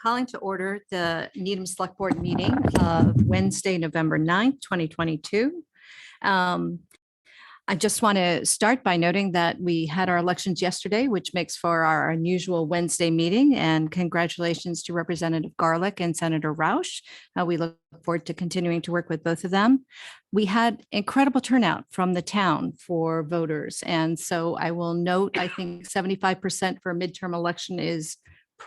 calling to order the Needham Select Board meeting of Wednesday, November 9th, 2022. I just want to start by noting that we had our elections yesterday, which makes for our unusual Wednesday meeting, and congratulations to Representative Garlick and Senator Roush. We look forward to continuing to work with both of them. We had incredible turnout from the town for voters. And so I will note, I think 75% for a midterm election is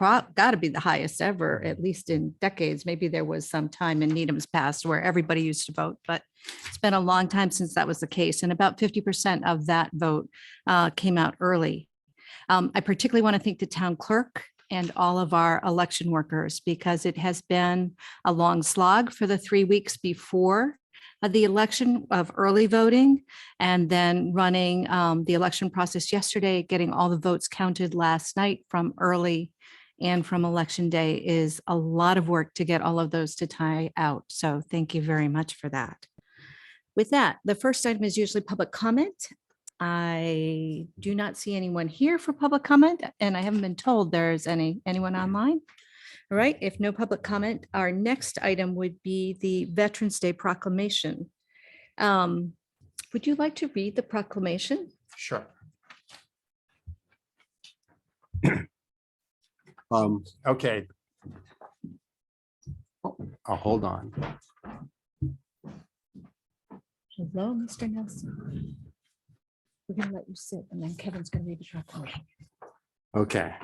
got to be the highest ever, at least in decades. Maybe there was some time in Needham's past where everybody used to vote, but it's been a long time since that was the case. And about 50% of that vote came out early. I particularly want to thank the town clerk and all of our election workers, because it has been a long slog for the 3 weeks before the election of early voting, and then running the election process yesterday, getting all the votes counted last night from early and from election day is a lot of work to get all of those to tie out. So thank you very much for that. With that, the first item is usually public comment. I do not see anyone here for public comment, and I haven't been told there's anyone online. All right, if no public comment, our next item would be the Veterans Day proclamation. Would you like to read the proclamation? Sure. Okay. I'll hold on. Hello, Mr. Nelson. We're going to let you sit, and then Kevin's going to read the proclamation. Okay.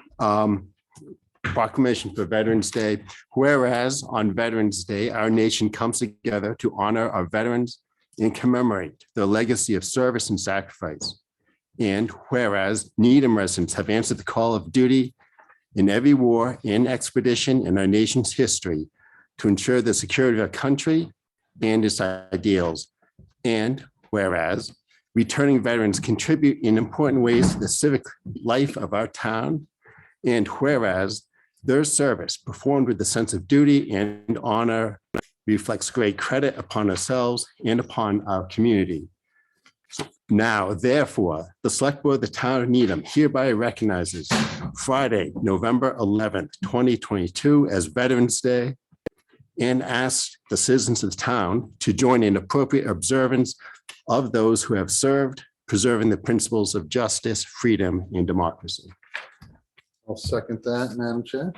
Proclamation for Veterans Day. Whereas on Veterans Day, our nation comes together to honor our veterans and commemorate their legacy of service and sacrifice. And whereas Needham residents have answered the call of duty in every war and expedition in our nation's history to ensure the security of our country and its ideals. And whereas returning veterans contribute in important ways to the civic life of our town. And whereas their service performed with a sense of duty and honor reflects great credit upon ourselves and upon our community. Now, therefore, the Select Board of the Town of Needham hereby recognizes Friday, November 11th, 2022 as Veterans Day, and asks the citizens of the town to join in appropriate observance of those who have served, preserving the principles of justice, freedom, and democracy. I'll second that, Madam Chair.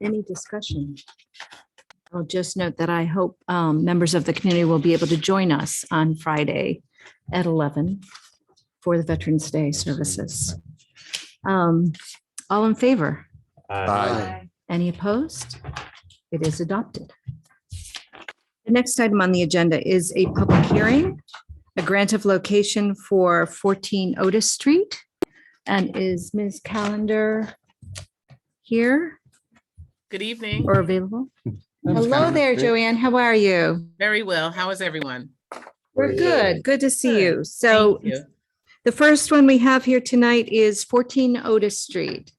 Any discussion? I'll just note that I hope members of the community will be able to join us on Friday at 11 for the Veterans Day services. All in favor? Aye. Any opposed? It is adopted. The next item on the agenda is a public hearing, a grant of location for 14 Otis Street. And is Ms. Callender here Good evening. or available? Hello there, Joanne. How are you? Very well. How is everyone? We're good. Good to see you. So Thank you. the first one we have here tonight is 14 Otis Street.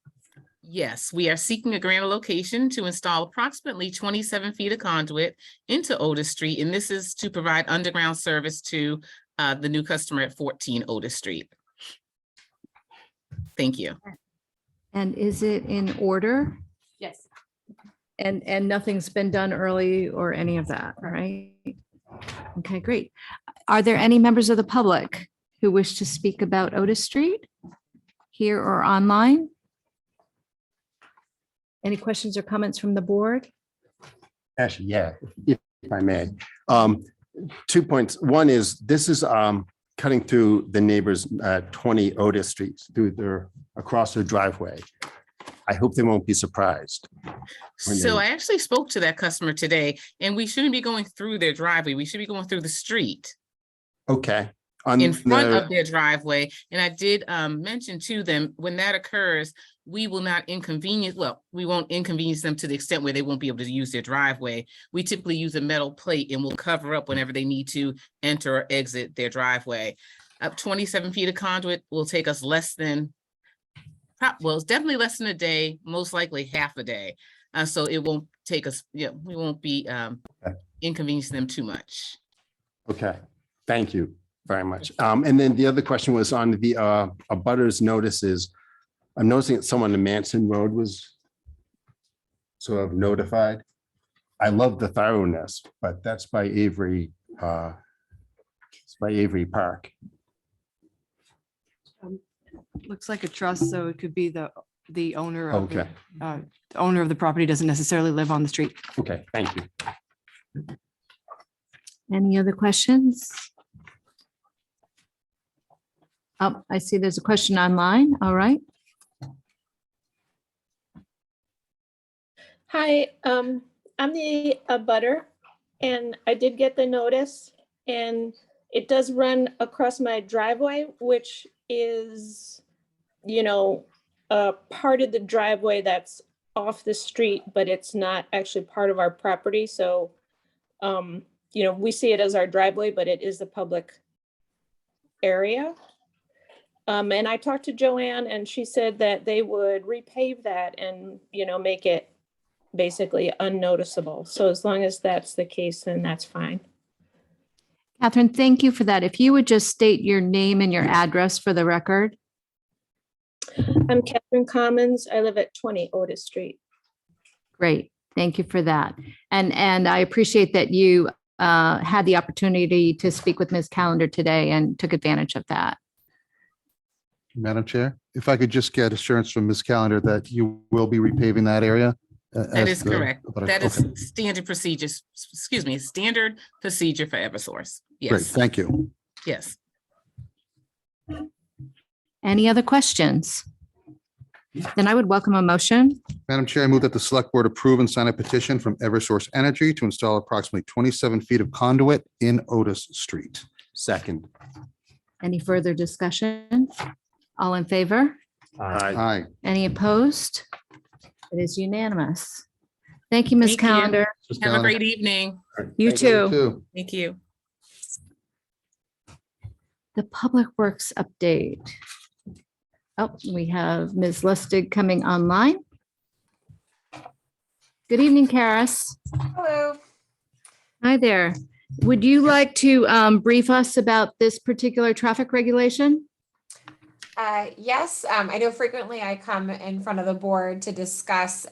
Yes, we are seeking a grant of location to install approximately 27 feet of conduit into Otis Street, and this is to provide underground service to the new customer at 14 Otis Street. Thank you. And is it in order? Yes. And nothing's been done early or any of that, right? Okay, great. Are there any members of the public who wish to speak about Otis Street here or online? Any questions or comments from the board? Actually, yeah, if I may. 2 points. One is this is cutting through the neighbors at 20 Otis Street across their driveway. I hope they won't be surprised. So I actually spoke to that customer today, and we shouldn't be going through their driveway. We should be going through the street Okay. in front of their driveway. And I did mention to them, when that occurs, we will not inconvenience, well, we won't inconvenience them to the extent where they won't be able to use their driveway. We typically use a metal plate and we'll cover up whenever they need to enter or exit their driveway. Up 27 feet of conduit will take us less than, well, it's definitely less than a day, most likely half a day. So it won't take us, we won't be inconveniencing them too much. Okay, thank you very much. And then the other question was on the abutters notices. I'm noticing that someone on Manson Road was so have notified. I love the thoroughness, but that's by Avery. It's by Avery Park. Looks like a trust, so it could be the owner of Okay, the owner of the property doesn't necessarily live on the street. okay, thank you. Any other questions? Oh, I see there's a question online. All right. Hi, I'm the abutter, and I did get the notice, and it does run across my driveway, which is, a part of the driveway that's off the street, but it's not actually part of our property, so, we see it as our driveway, but it is a public area. And I talked to Joanne, and she said that they would repave that and, make it basically unnoticeable. So as long as that's the case, then that's fine. Catherine, thank you for that. If you would just state your name and your address for the record. I'm Catherine Commons. I live at 20 Otis Street. Great. Thank you for that. And I appreciate that you had the opportunity to speak with Ms. Callender today and took advantage of that. Madam Chair, if I could just get assurance from Ms. Callender that you will be repaving that area? That is correct. That is Okay, standard procedures, standard procedure for Eversource. great, Yes, thank you. yes. Any other questions? Then I would welcome a motion. Madam Chair, I move that the Select Board approve and sign a petition from Eversource Energy to install approximately 27 feet of conduit in Otis Street. Second. Any further discussion? All in favor? Aye. Aye. Any opposed? It is unanimous. Thank you, Ms. Thank you. Calendar. Ms. Have a Callender. great evening. You Thank you. too. Thank you. The Public Works update. Oh, we have Ms. Lustig coming online. Good evening, Karis. Hello. Hi there. Would you like to brief us about this particular traffic regulation? Yes, I know frequently I come in front of the board to discuss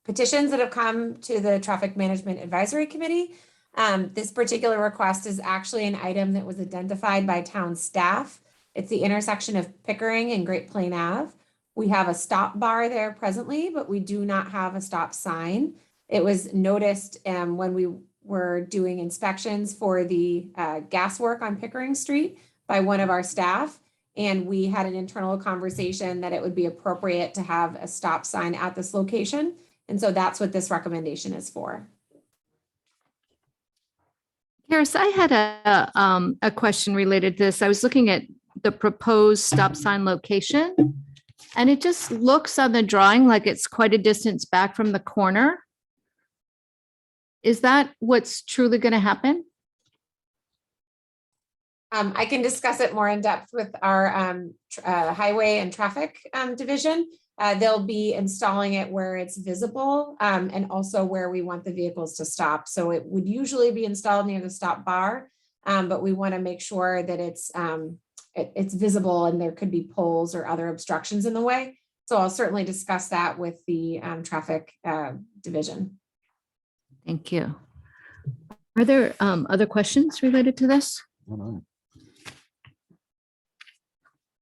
petitions that have come to the Traffic Management Advisory Committee. This particular request is actually an item that was identified by town staff. It's the intersection of Pickering and Great Plain Ave. We have a stop bar there presently, but we do not have a stop sign. It was noticed when we were doing inspections for the gas work on Pickering Street by one of our staff. And we had an internal conversation that it would be appropriate to have a stop sign at this location. And so that's what this recommendation is for. Karis, I had a question related to this. I was looking at the proposed stop sign location, and it just looks on the drawing like it's quite a distance back from the corner. Is that what's truly going to happen? I can discuss it more in depth with our highway and traffic division. They'll be installing it where it's visible and also where we want the vehicles to stop. So it would usually be installed near the stop bar, but we want to make sure that it's visible and there could be poles or other obstructions in the way. So I'll certainly discuss that with the traffic division. Thank you. Are there other questions related to this? All right.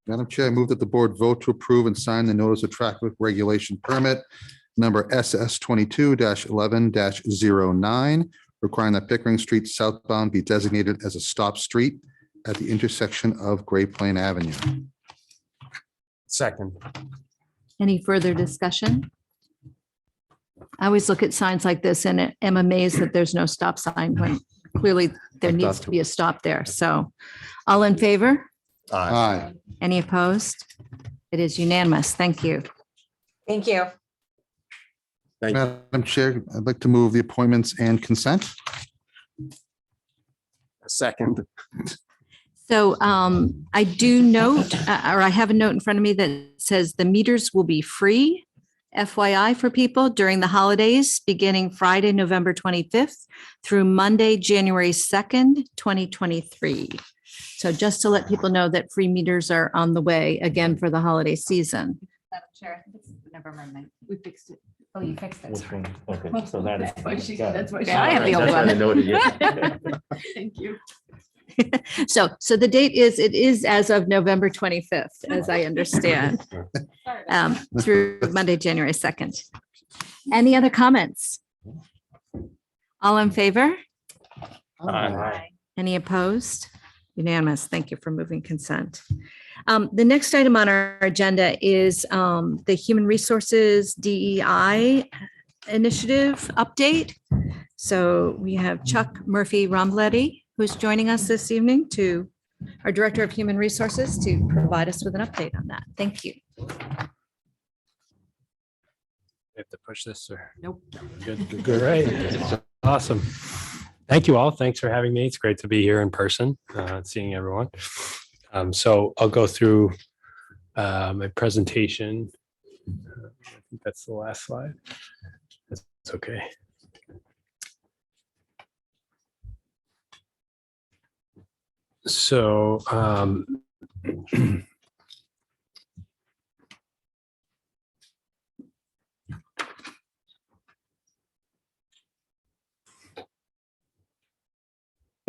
Madam Chair, I move that the board vote to approve and sign the notice of traffic regulation permit number SS 22-11-09, requiring that Pickering Street southbound be designated as a stop street at the intersection of Great Plain Avenue. Second. Any further discussion? I always look at signs like this and am amazed that there's no stop sign when clearly there needs to be a stop there. So all in favor? Aye. Any opposed? It is unanimous. Thank you. Thank you. Thank you. Madam Chair, I'd like to move the appointments and consent. Second. So I do note, or I have a note in front of me that says the meters will be free, FYI, for people during the holidays, beginning Friday, November 25th through Monday, January 2nd, 2023. So just to let people know that free meters are on the way again for the holiday season. Madam Chair, I think it's November 9th. We fixed it. Oh, you fixed it. Which one? Okay, so that is. That's why Yeah, I have the old That's why I one. noted it. Thank you. So the date it is as of November 25th, as I understand, through Monday, January 2nd. Any other comments? All in favor? Aye. Any opposed? Unanimous. Thank you for moving consent. The next item on our agenda is the Human Resources DEI Initiative update. So we have Chuck Murphy Rombletti, who's joining us this evening, to our Director of Human Resources, to provide us with an update on that. Thank you. Have to push this or? Nope. Good, good, right. Awesome. Thank you all. Thanks for having me. It's great to be here in person, seeing everyone. So I'll go through my presentation. I think that's the last slide. That's okay. So I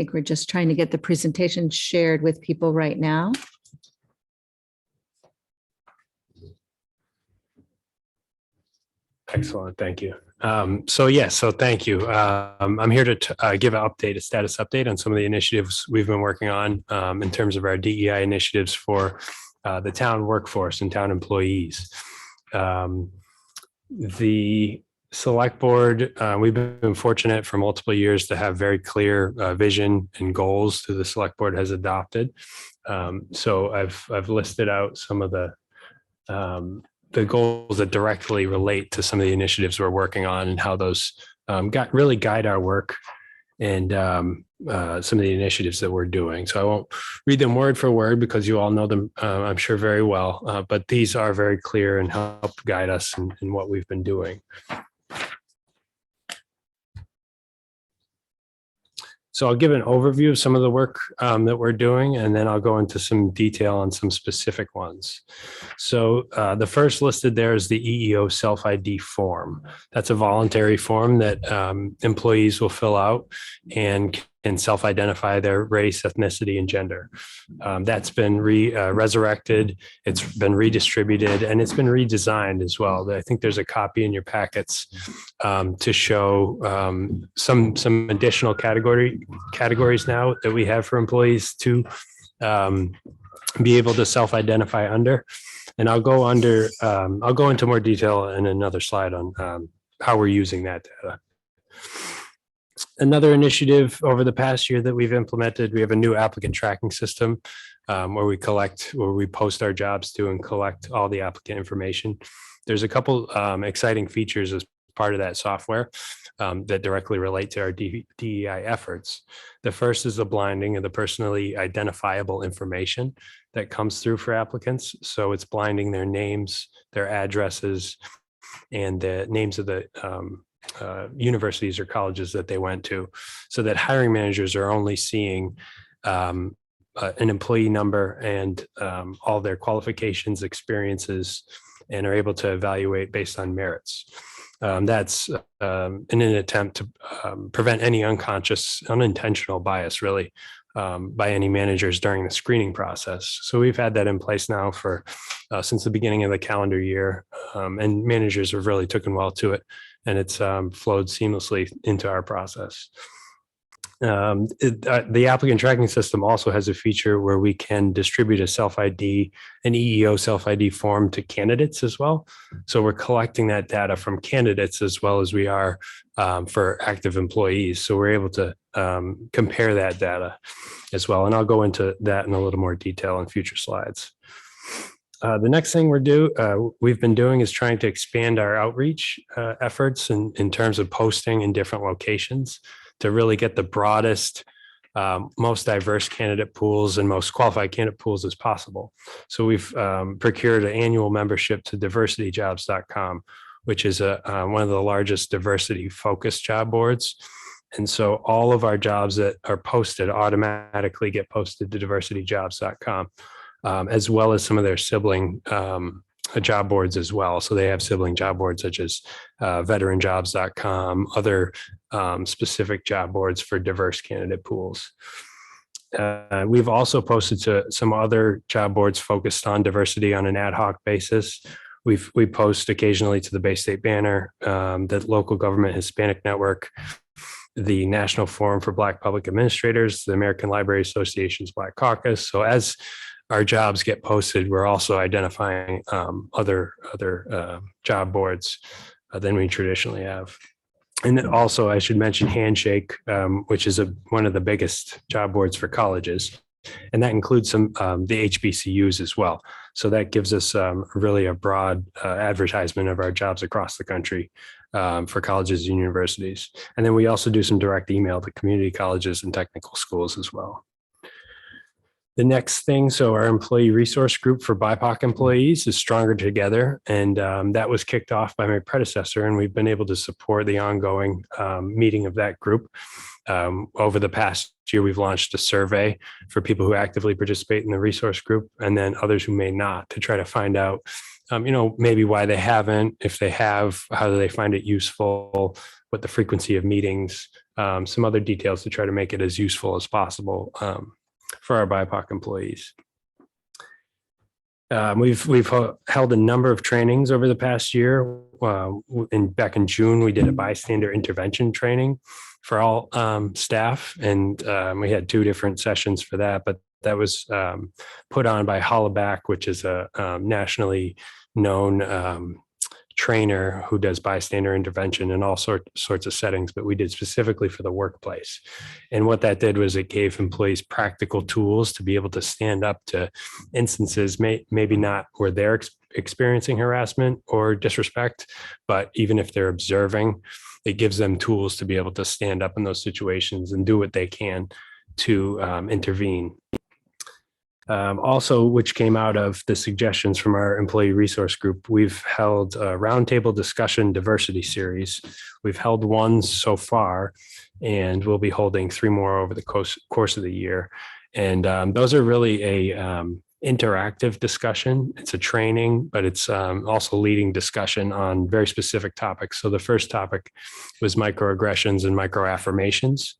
think we're just trying to get the presentation shared with people right now. excellent. Thank you. So thank you. I'm here to give an update, a status update on some of the initiatives we've been working on in terms of our DEI initiatives for the town workforce and town employees. The select board, we've been fortunate for multiple years to have very clear vision and goals that the select board has adopted. So I've listed out some of the goals that directly relate to some of the initiatives we're working on and how those really guide our work and some of the initiatives that we're doing. So I won't read them word for word because you all know them, I'm sure, very well, but these are very clear and help guide us in what we've been doing. So I'll give an overview of some of the work that we're doing, and then I'll go into some detail on some specific ones. So the first listed there is the EEO self-ID form. That's a voluntary form that employees will fill out and can self-identify their race, ethnicity, and gender. That's been resurrected, it's been redistributed, and it's been redesigned as well. I think there's a copy in your packets to show some additional categories now that we have for employees to be able to self-identify under. And I'll go into more detail in another slide on how we're using that data. Another initiative over the past year that we've implemented, we have a new applicant tracking system where we post our jobs to and collect all the applicant information. There's a couple exciting features as part of that software that directly relate to our DEI efforts. The first is the blinding of the personally identifiable information that comes through for applicants. So it's blinding their names, their addresses, and the names of the universities or colleges that they went to, so that hiring managers are only seeing an employee number and all their qualifications, experiences, and are able to evaluate based on merits. That's in an attempt to prevent any unintentional bias, really, by any managers during the screening process. So we've had that in place now for since the beginning of the calendar year, and managers have really taken well to it, and it's flowed seamlessly into our process. The applicant tracking system also has a feature where we can distribute a self-ID, an EEO self-ID form to candidates as well. So we're collecting that data from candidates as well as we are for active employees. So we're able to compare that data as well. And I'll go into that in a little more detail in future slides. The next thing we've been doing is trying to expand our outreach efforts in terms of posting in different locations to really get the broadest, most diverse candidate pools and most qualified candidate pools as possible. So we've procured an annual membership to diversityjobs.com, which is one of the largest diversity focused job boards. And so all of our jobs that are posted automatically get posted to diversityjobs.com, as well as some of their sibling job boards as well. So they have sibling job boards such as veteranjobs.com, other specific job boards for diverse candidate pools. We've also posted to some other job boards focused on diversity on an ad hoc basis. We post occasionally to the Bay State Banner, the Local Government Hispanic Network, the National Forum for Black Public Administrators, the American Library Association's Black Caucus. So as our jobs get posted, we're also identifying other job boards than we traditionally have. And then also, I should mention Handshake, which is one of the biggest job boards for colleges. And that includes some the HBCUs as well. So that gives us really a broad advertisement of our jobs across the country for colleges and universities. And then we also do some direct email to community colleges and technical schools as well. The next thing, so our employee resource group for BIPOC employees is Stronger Together. And that was kicked off by my predecessor, and we've been able to support the ongoing meeting of that group. Over the past year, we've launched a survey for people who actively participate in the resource group, and then others who may not, to try to find out, maybe why they haven't, if they have, how do they find it useful, what the frequency of meetings, some other details to try to make it as useful as possible for our BIPOC employees. We've held a number of trainings over the past year. Back in June, we did a bystander intervention training for all staff, and we had 2 different sessions for that. But that was put on by Hollaback, which is a nationally known trainer who does bystander intervention in all sorts of settings, but we did specifically for the workplace. And what that did was it gave employees practical tools to be able to stand up to instances, maybe not where they're experiencing harassment or disrespect, but even if they're observing, it gives them tools to be able to stand up in those situations and do what they can to intervene. Also, which came out of the suggestions from our employee resource group, we've held a roundtable discussion diversity series. We've held 1 so far, and we'll be holding 3 more over the course of the year. And those are really a interactive discussion. It's a training, but it's also leading discussion on very specific topics. So the first topic was microaggressions and microaffirmations.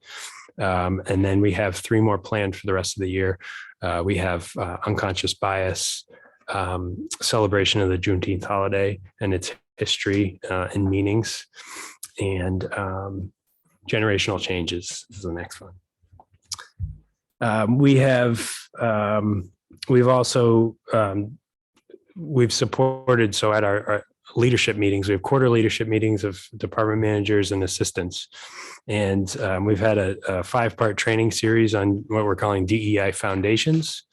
And then we have 3 more planned for the rest of the year. We have unconscious bias, celebration of the Juneteenth holiday and its history and meanings, and generational changes is the next one. We've supported, so at our leadership meetings, we have quarter leadership meetings of department managers and assistants. And we've had a 5-part training series on what we're calling DEI foundations.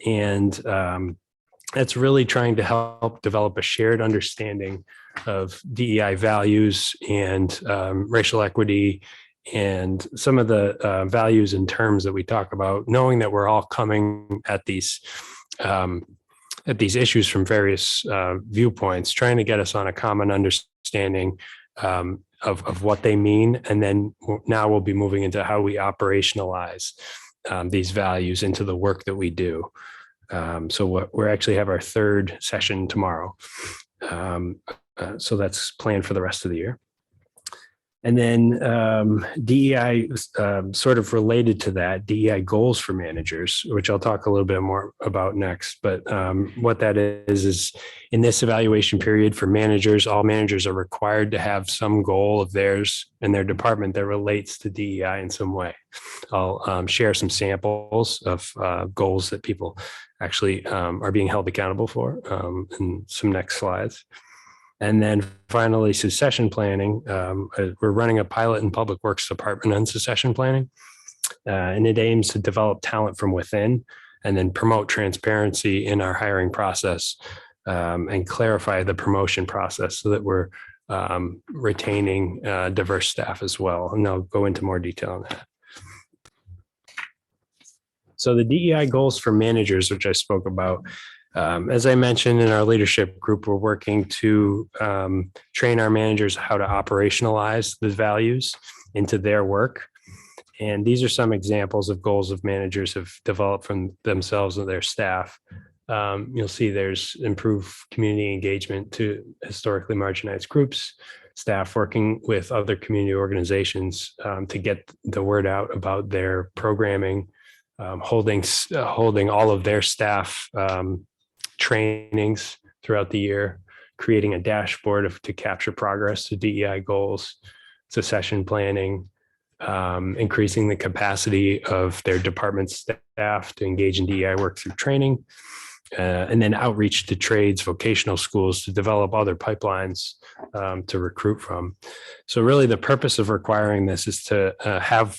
And that's really trying to help develop a shared understanding of DEI values and racial equity and some of the values and terms that we talk about, knowing that we're all coming at these issues from various viewpoints, trying to get us on a common understanding of what they mean. And then now we'll be moving into how we operationalize these values into the work that we do. So we actually have our 3rd session tomorrow. So that's planned for the rest of the year. And then DEI, sort of related to that, DEI goals for managers, which I'll talk a little bit more about next. But what that is in this evaluation period for managers, all managers are required to have some goal of theirs in their department that relates to DEI in some way. I'll share some samples of goals that people actually are being held accountable for in some next slides. And then finally, succession planning. We're running a pilot in Public Works Department on succession planning, and it aims to develop talent from within and then promote transparency in our hiring process and clarify the promotion process so that we're retaining diverse staff as well. And I'll go into more detail on that. So the DEI goals for managers, which I spoke about, as I mentioned in our leadership group, we're working to train our managers how to operationalize the values into their work. And these are some examples of goals of managers have developed from themselves and their staff. You'll see there's improved community engagement to historically marginalized groups, staff working with other community organizations to get the word out about their programming, holding all of their staff trainings throughout the year, creating a dashboard to capture progress to DEI goals, succession planning, increasing the capacity of their department staff to engage in DEI work through training, and then outreach to trades, vocational schools to develop other pipelines to recruit from. So really the purpose of requiring this is to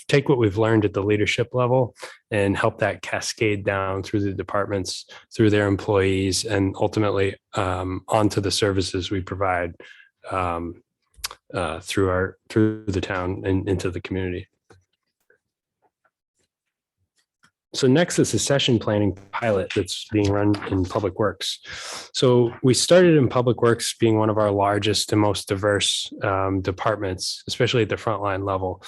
take what we've learned at the leadership level and help that cascade down through the departments, through their employees, and ultimately onto the services we provide through the town and into the community. So next is a session planning pilot that's being run in Public Works. So we started in Public Works being one of our largest and most diverse departments, especially at the frontline level.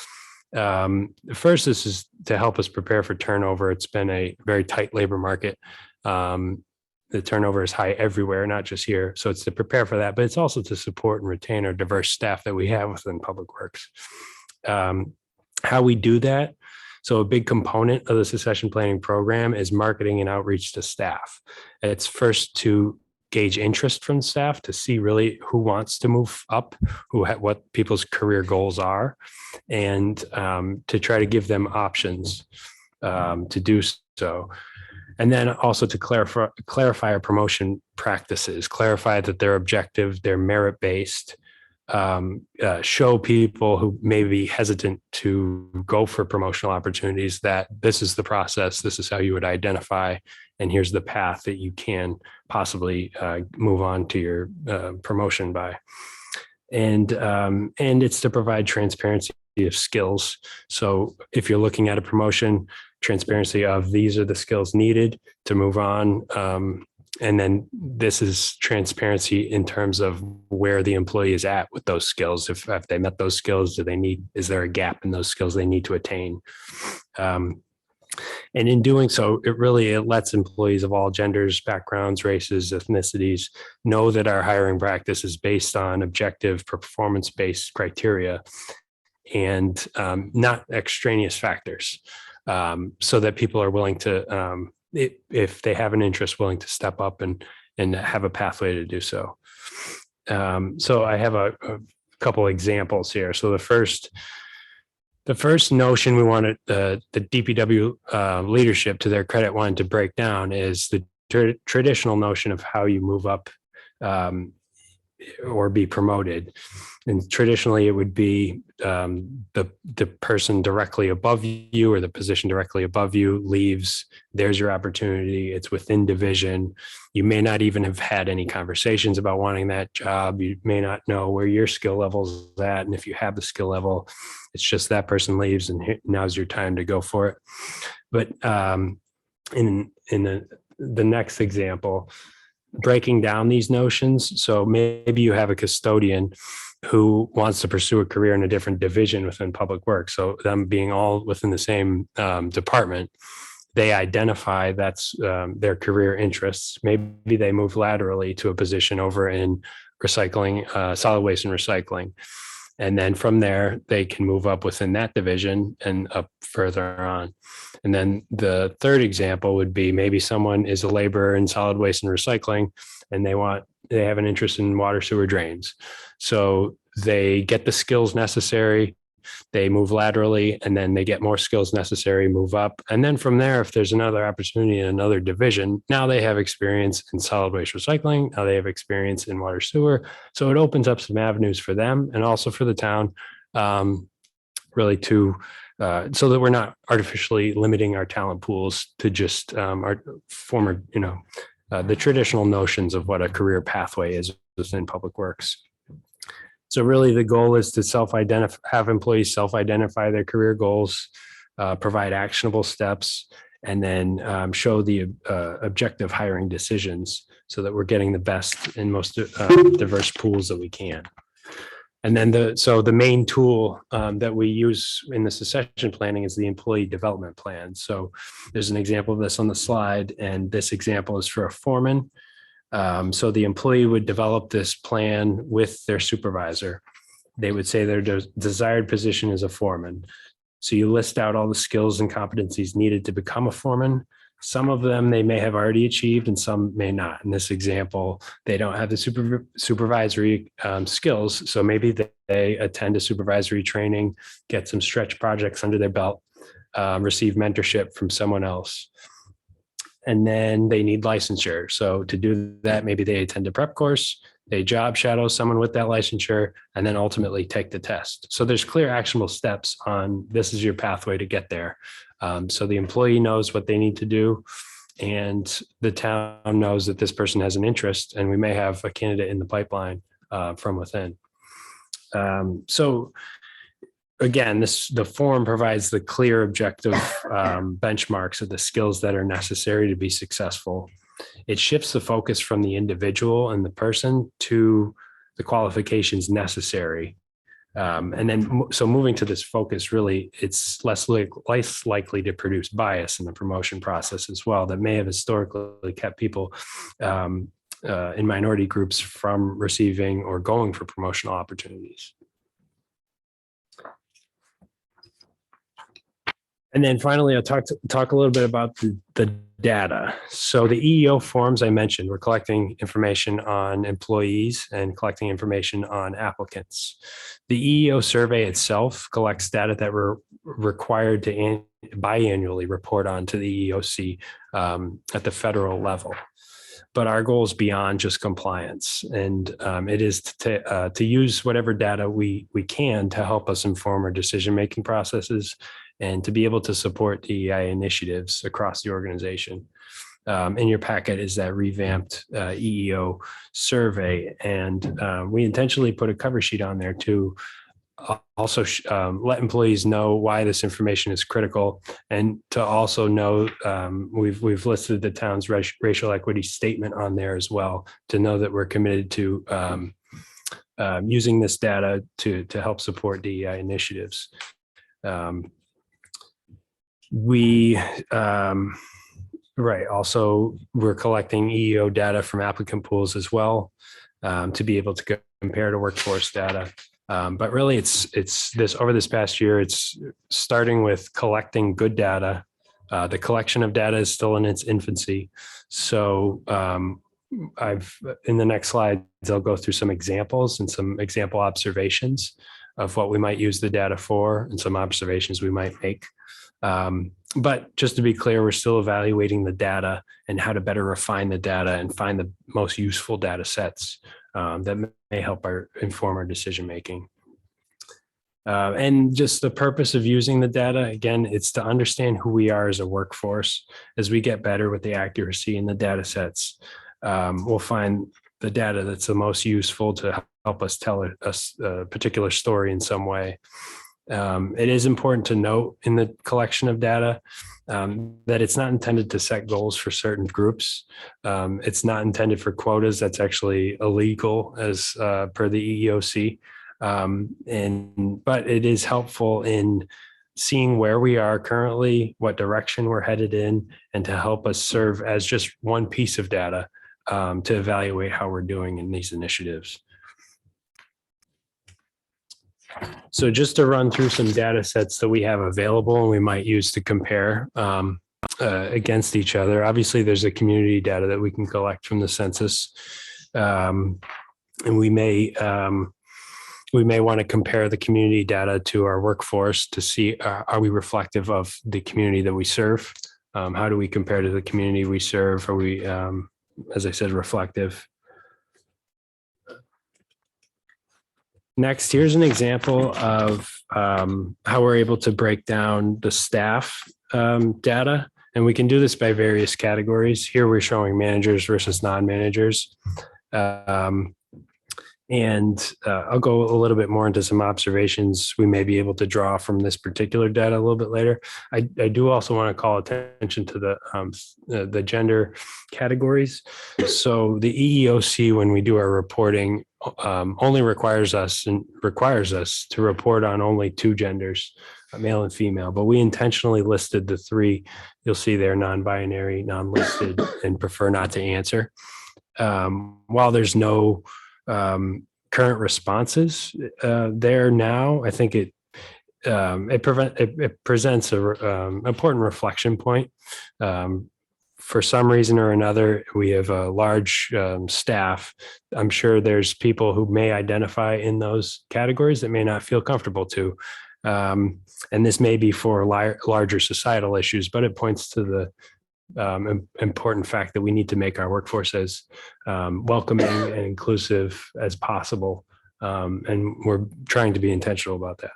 First, this is to help us prepare for turnover. It's been a very tight labor market. The turnover is high everywhere, not just here. So it's to prepare for that, but it's also to support and retain our diverse staff that we have within Public Works. How we do that. So a big component of the succession planning program is marketing and outreach to staff. It's first to gauge interest from staff to see really who wants to move up, what people's career goals are, and to try to give them options to do so. And then also to clarify our promotion practices, clarify that they're objective, they're merit-based, show people who may be hesitant to go for promotional opportunities that this is the process, this is how you would identify, and here's the path that you can possibly move on to your promotion by. And it's to provide transparency of skills. So if you're looking at a promotion, transparency of these are the skills needed to move on. And then this is transparency in terms of where the employee is at with those skills. If they met those skills, is there a gap in those skills they need to attain? And in doing so, it lets employees of all genders, backgrounds, races, ethnicities know that our hiring practice is based on objective performance-based criteria and not extraneous factors, so that people are willing to, if they have an interest, willing to step up and have a pathway to do so. So I have a couple examples here. So the first notion we wanted the DPW leadership, to their credit, wanted to break down is the traditional notion of how you move up or be promoted. And traditionally it would be the person directly above you or the position directly above you leaves. There's your opportunity. It's within division. You may not even have had any conversations about wanting that job. You may not know where your skill level is at. And if you have the skill level, it's just that person leaves and now's your time to go for it. But in the next example, breaking down these notions. So maybe you have a custodian who wants to pursue a career in a different division within Public Works. So them being all within the same department, they identify that's their career interests. Maybe they move laterally to a position over in recycling, solid waste and recycling. And then from there, they can move up within that division and up further on. And then the third example would be maybe someone is a laborer in solid waste and recycling, and they have an interest in water sewer drains. So they get the skills necessary, they move laterally, and then they get more skills necessary, move up. And then from there, if there's another opportunity in another division, now they have experience in solid waste recycling. Now they have experience in water sewer. So it opens up some avenues for them and also for the town, really to, so that we're not artificially limiting our talent pools to just our former, the traditional notions of what a career pathway is within Public Works. So really the goal is to have employees self-identify their career goals, provide actionable steps, and then show the objective hiring decisions so that we're getting the best and most diverse pools that we can. And then the main tool that we use in the succession planning is the employee development plan. So there's an example of this on the slide, and this example is for a foreman. So the employee would develop this plan with their supervisor. They would say their desired position is a foreman. So you list out all the skills and competencies needed to become a foreman. Some of them they may have already achieved and some may not. In this example, they don't have the supervisory skills. So maybe they attend a supervisory training, get some stretch projects under their belt, receive mentorship from someone else. And then they need licensure. So to do that, maybe they attend a prep course, they job shadow someone with that licensure, and then ultimately take the test. So there's clear actionable steps on this is your pathway to get there. So the employee knows what they need to do, and the town knows that this person has an interest, and we may have a candidate in the pipeline from within. So again, the form provides the clear objective benchmarks of the skills that are necessary to be successful. It shifts the focus from the individual and the person to the qualifications necessary. And then, so moving to this focus, really, it's less likely to produce bias in the promotion process as well, that may have historically kept people in minority groups from receiving or going for promotional opportunities. And then finally, I'll talk a little bit about the data. So the EEO forms I mentioned, we're collecting information on employees and collecting information on applicants. The EEO survey itself collects data that we're required to biannually report on to the EEOC at the federal level. But our goal is beyond just compliance, and it is to use whatever data we can to help us inform our decision-making processes and to be able to support DEI initiatives across the organization. In your packet is that revamped EEO survey, and we intentionally put a cover sheet on there to also let employees know why this information is critical, and to also know we've listed the town's racial equity statement on there as well, to know that we're committed to using this data to help support DEI initiatives. Also, we're collecting EEO data from applicant pools as well to be able to compare to workforce data. But really, it's this over this past year, it's starting with collecting good data. The collection of data is still in its infancy. So in the next slides, I'll go through some examples and some example observations of what we might use the data for and some observations we might make. But just to be clear, we're still evaluating the data and how to better refine the data and find the most useful data sets that may help inform our decision making. And just the purpose of using the data, again, it's to understand who we are as a workforce. As we get better with the accuracy in the data sets, we'll find the data that's the most useful to help us tell a particular story in some way. It is important to note in the collection of data that it's not intended to set goals for certain groups. It's not intended for quotas. That's actually illegal as per the EEOC. But it is helpful in seeing where we are currently, what direction we're headed in, and to help us serve as just one piece of data to evaluate how we're doing in these initiatives. So just to run through some data sets that we have available and we might use to compare against each other. Obviously, there's a community data that we can collect from the census. And we may want to compare the community data to our workforce to see, are we reflective of the community that we serve? How do we compare to the community we serve? Are we, as I said, reflective? Next, here's an example of how we're able to break down the staff data. And we can do this by various categories. Here we're showing managers versus non-managers. And I'll go a little bit more into some observations we may be able to draw from this particular data a little bit later. I do also want to call attention to the gender categories. So the EEOC, when we do our reporting, only requires us to report on only two genders, male and female, but we intentionally listed the three. You'll see they're non-binary, non-listed, and prefer not to answer. While there's no current responses there now, I think it presents a important reflection point. For some reason or another, we have a large staff. I'm sure there's people who may identify in those categories that may not feel comfortable to. And this may be for larger societal issues, but it points to the important fact that we need to make our workforce as welcoming and inclusive as possible. And we're trying to be intentional about that.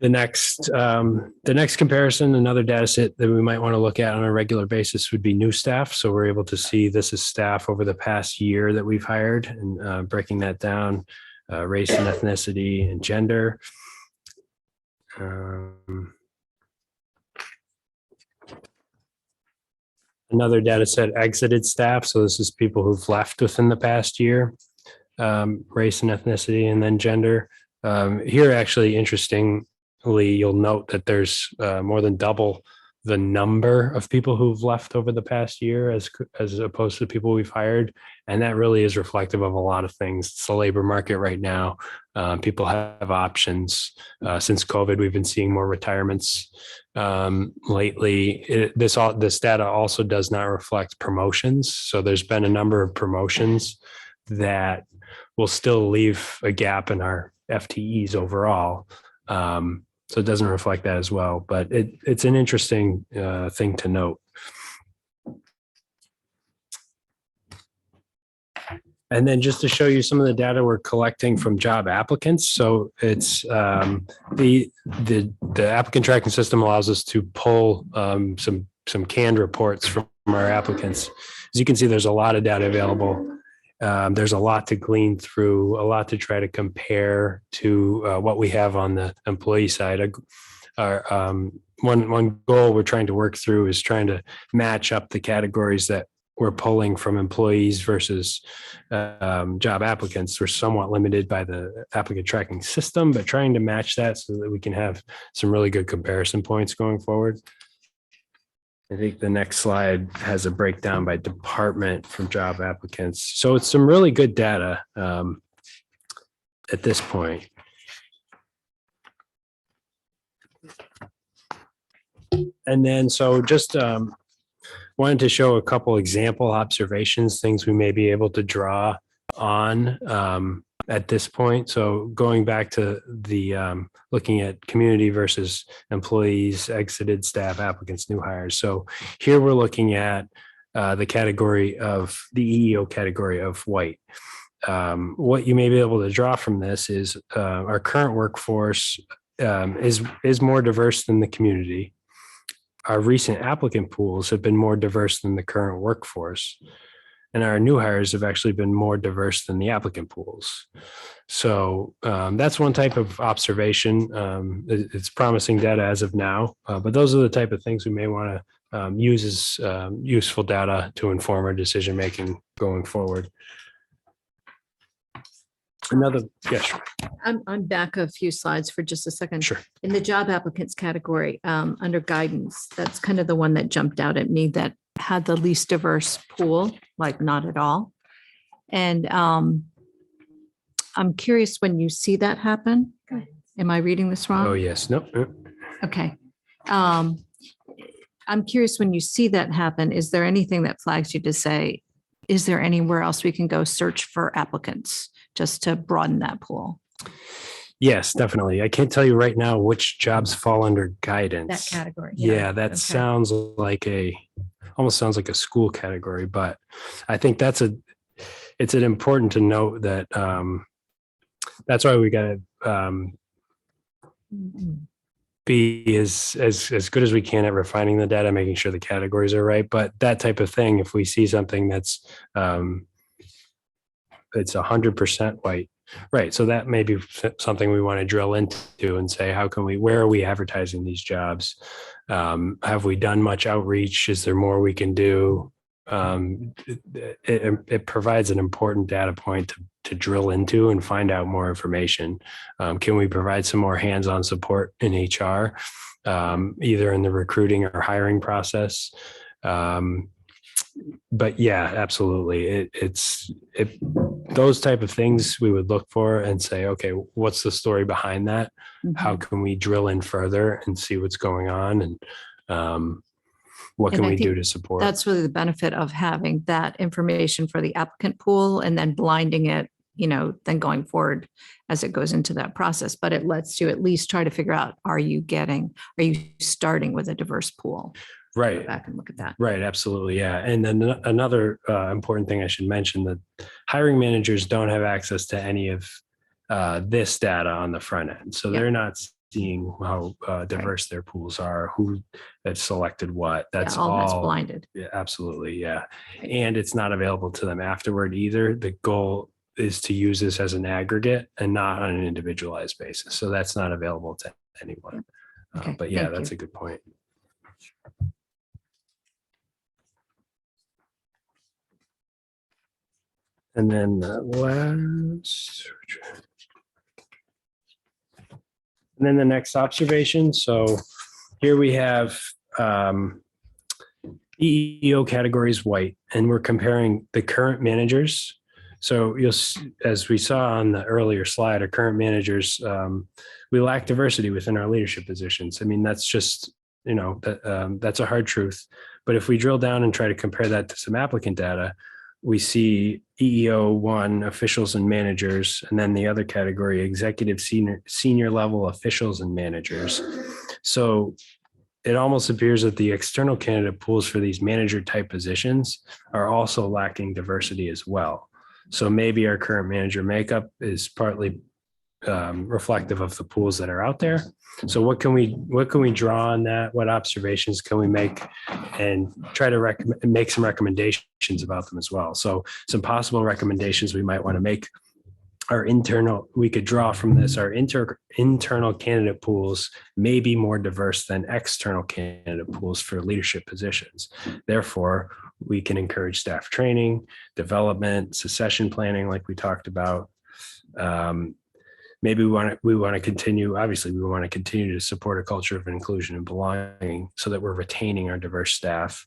The next comparison, another data set that we might want to look at on a regular basis would be new staff. So we're able to see this is staff over the past year that we've hired, and breaking that down, race and ethnicity and gender. Another data set, exited staff. So this is people who've left within the past year, race and ethnicity, and then gender. Here, actually, interestingly, you'll note that there's more than double the number of people who've left over the past year as opposed to people we've hired. And that really is reflective of a lot of things. It's the labor market right now. People have options. Since COVID, we've been seeing more retirements lately. This data also does not reflect promotions. So there's been a number of promotions that will still leave a gap in our FTEs overall. So it doesn't reflect that as well, but it's an interesting thing to note. And then just to show you some of the data we're collecting from job applicants. So it's the applicant tracking system allows us to pull some canned reports from our applicants. As you can see, there's a lot of data available. There's a lot to glean through, a lot to try to compare to what we have on the employee side. One goal we're trying to work through is trying to match up the categories that we're pulling from employees versus job applicants. We're somewhat limited by the applicant tracking system, but trying to match that so that we can have some really good comparison points going forward. I think the next slide has a breakdown by department from job applicants. So it's some really good data at this point. And then, so just wanted to show a couple example observations, things we may be able to draw on at this point. So going back to the looking at community versus employees, exited staff, applicants, new hires. So here we're looking at the category of the EEO category of white. What you may be able to draw from this is our current workforce is more diverse than the community. Our recent applicant pools have been more diverse than the current workforce. And our new hires have actually been more diverse than the applicant pools. So that's one type of observation. It's promising data as of now, but those are the type of things we may want to use as useful data to inform our decision-making going forward. Yes. I'm back a few slides for just a second. Sure. In the job applicants category, under guidance, that's kind of the one that jumped out at me that had the least diverse pool, like not at all. And I'm curious when you see that happen. Am I reading this wrong? Oh, yes. No. Okay. I'm curious when you see that happen, is there anything that flags you to say, is there anywhere else we can go search for applicants just to broaden that pool? Yes, definitely. I can't tell you right now which jobs fall under guidance. That category. Yeah, that Okay. sounds like almost sounds like a school category, but I think it's an important to note that that's why we got to be as good as we can at refining the data, making sure the categories are right. But that type of thing, if we see something that's it's 100% white, right? So that may be something we want to drill into and say, where are we advertising these jobs? Have we done much outreach? Is there more we can do? It provides an important data point to drill into and find out more information. Can we provide some more hands-on support in HR, either in the recruiting or hiring process? But yeah, absolutely. Those type of things we would look for and say, okay, what's the story behind that? How can we drill in further and see what's going on? And what And can I we do think to support? That's really the benefit of having that information for the applicant pool and then blinding it, then going forward as it goes into that process. But it lets you at least try to figure out, are you starting with a diverse pool? Go Right. back and look at that. Right, absolutely, yeah. And then another important thing I should mention, that hiring managers don't have access to any of this data on the front end. So Yeah. they're not seeing how diverse their pools are, who has selected what. That's Yeah, all that's all blinded. Yeah, absolutely, yeah. And it's not available to them afterward either. The goal is to use this as an aggregate and not on an individualized basis. So that's not available to anyone. Okay, But yeah, thank that's you. a good point. And then the next observation. So here we have EEO categories white, and we're comparing the current managers. So as we saw on the earlier slide, our current managers, we lack diversity within our leadership positions. I mean, that's just, that's a hard truth. But if we drill down and try to compare that to some applicant data, we see EEO1 officials and managers, and then the other category, executive senior level officials and managers. So it almost appears that the external candidate pools for these manager type positions are also lacking diversity as well. So maybe our current manager makeup is partly reflective of the pools that are out there. So what can we draw on that? What observations can we make, and try to make some recommendations about them as well? So some possible recommendations we might want to make are we could draw from this, our internal candidate pools may be more diverse than external candidate pools for leadership positions. Therefore, we can encourage staff training, development, succession planning, like we talked about. Maybe we want to continue. Obviously, we want to continue to support a culture of inclusion and belonging, so that we're retaining our diverse staff,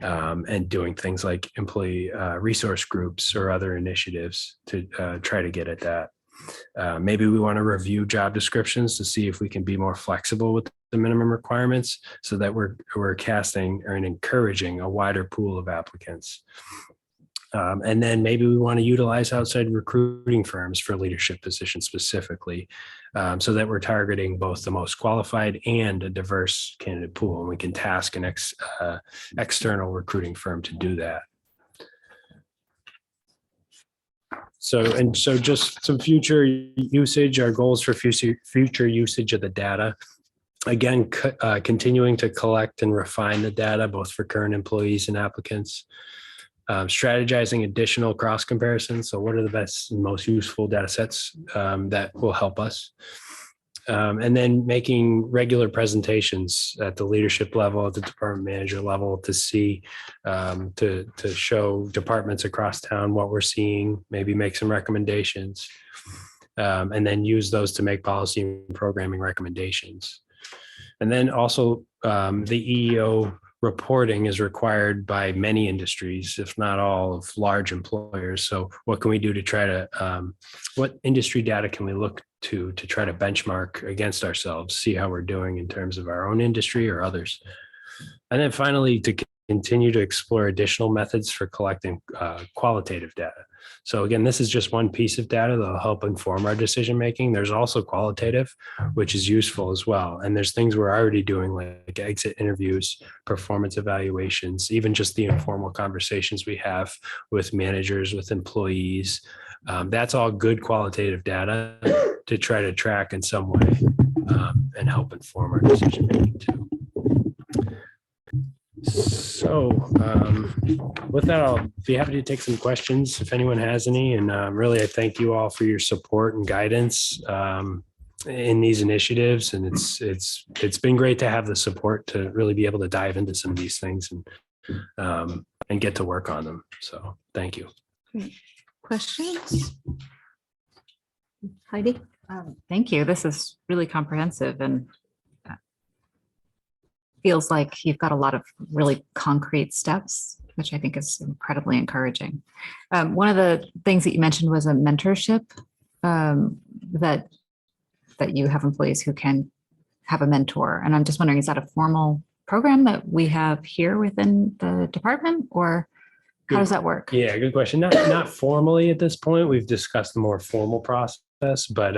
and doing things like employee resource groups or other initiatives to try to get at that. Maybe we want to review job descriptions to see if we can be more flexible with the minimum requirements, so that we're casting and encouraging a wider pool of applicants. And then maybe we want to utilize outside recruiting firms for leadership positions specifically, so that we're targeting both the most qualified and a diverse candidate pool. And we can task an external recruiting firm to do that. So just some future usage, our goals for future usage of the data. Again, continuing to collect and refine the data, both for current employees and applicants. Strategizing additional cross comparisons. So what are the best and most useful data sets that will help us? And then making regular presentations at the leadership level, at the department manager level, to see, to show departments across town what we're seeing, maybe make some recommendations, and then use those to make policy and programming recommendations. And then also the EEO reporting is required by many industries, if not all, of large employers. So what can we do to try to, what industry data can we look to try to benchmark against ourselves, see how we're doing in terms of our own industry or others? And then finally, to continue to explore additional methods for collecting qualitative data. So again, this is just one piece of data that'll help inform our decision-making. There's also qualitative, which is useful as well. And there's things we're already doing, like exit interviews, performance evaluations, even just the informal conversations we have with managers, with employees. That's all good qualitative data to try to track in some way and help inform our decision making too. So with that, I'll be happy to take some questions if anyone has any. And really, I thank you all for your support and guidance in these initiatives. And it's been great to have the support to really be able to dive into some of these things and get to work on them. So thank you. Questions? Heidi? Thank you. This is really comprehensive and feels like you've got a lot of really concrete steps, which I think is incredibly encouraging. One of the things that you mentioned was a mentorship that you have employees who can have a mentor. And I'm just wondering, is that a formal program that we have here within the department, or how does that work? Yeah, good question. Not formally at this point. We've discussed the more formal process, but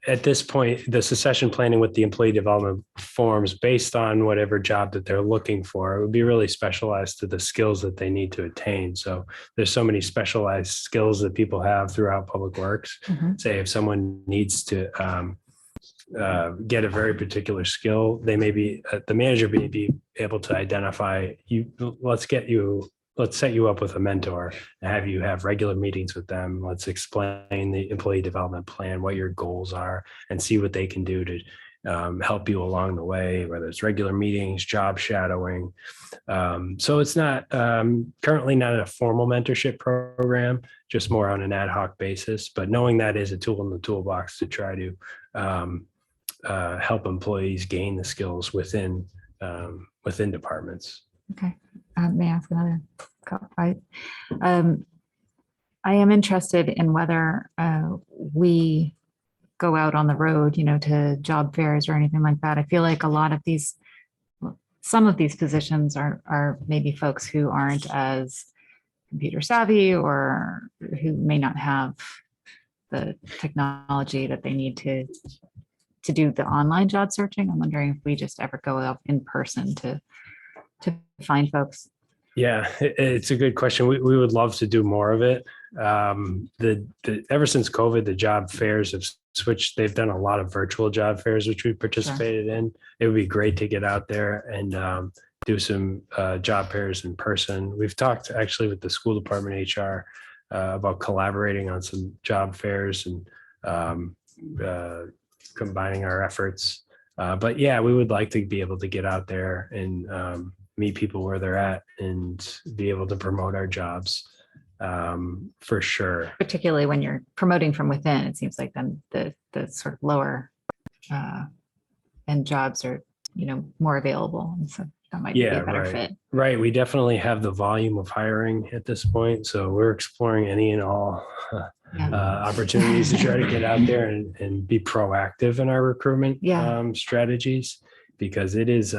at this point, the succession planning with the employee development forms based on whatever job that they're looking for. It would be really specialized to the skills that they need to attain. So there's so many specialized skills that people have throughout public works. Say if someone needs to get a very particular skill, they may be, the manager may be able to identify you. Let's set you up with a mentor and have you have regular meetings with them. Let's explain the employee development plan, what your goals are, and see what they can do to help you along the way, whether it's regular meetings, job shadowing. So it's not currently not a formal mentorship program, just more on an ad hoc basis, but knowing that is a tool in the toolbox to try to help employees gain the skills within departments. Okay. May I ask another? I am interested in whether we go out on the road, to job fairs or anything like that. I feel like some of these positions are maybe folks who aren't as computer savvy or who may not have the technology that they need to do the online job searching. I'm wondering if we just ever go out in person to find folks. Yeah, it's a good question. We would love to do more of it. Ever since COVID, the job fairs have switched. They've done a lot of virtual job fairs, which we participated in. It would be great to get out there and do some job fairs in person. We've talked actually with the school department HR about collaborating on some job fairs and combining our efforts. But yeah, we would like to be able to get out there and meet people where they're at and be able to promote our jobs for sure. Particularly when you're promoting from within, it seems like then the sort of lower end jobs are, more available. And so that might be a better fit. Right. We definitely have the volume of hiring at this point. So we're exploring any and all opportunities to try to get out there and be proactive in our recruitment strategies, because it is,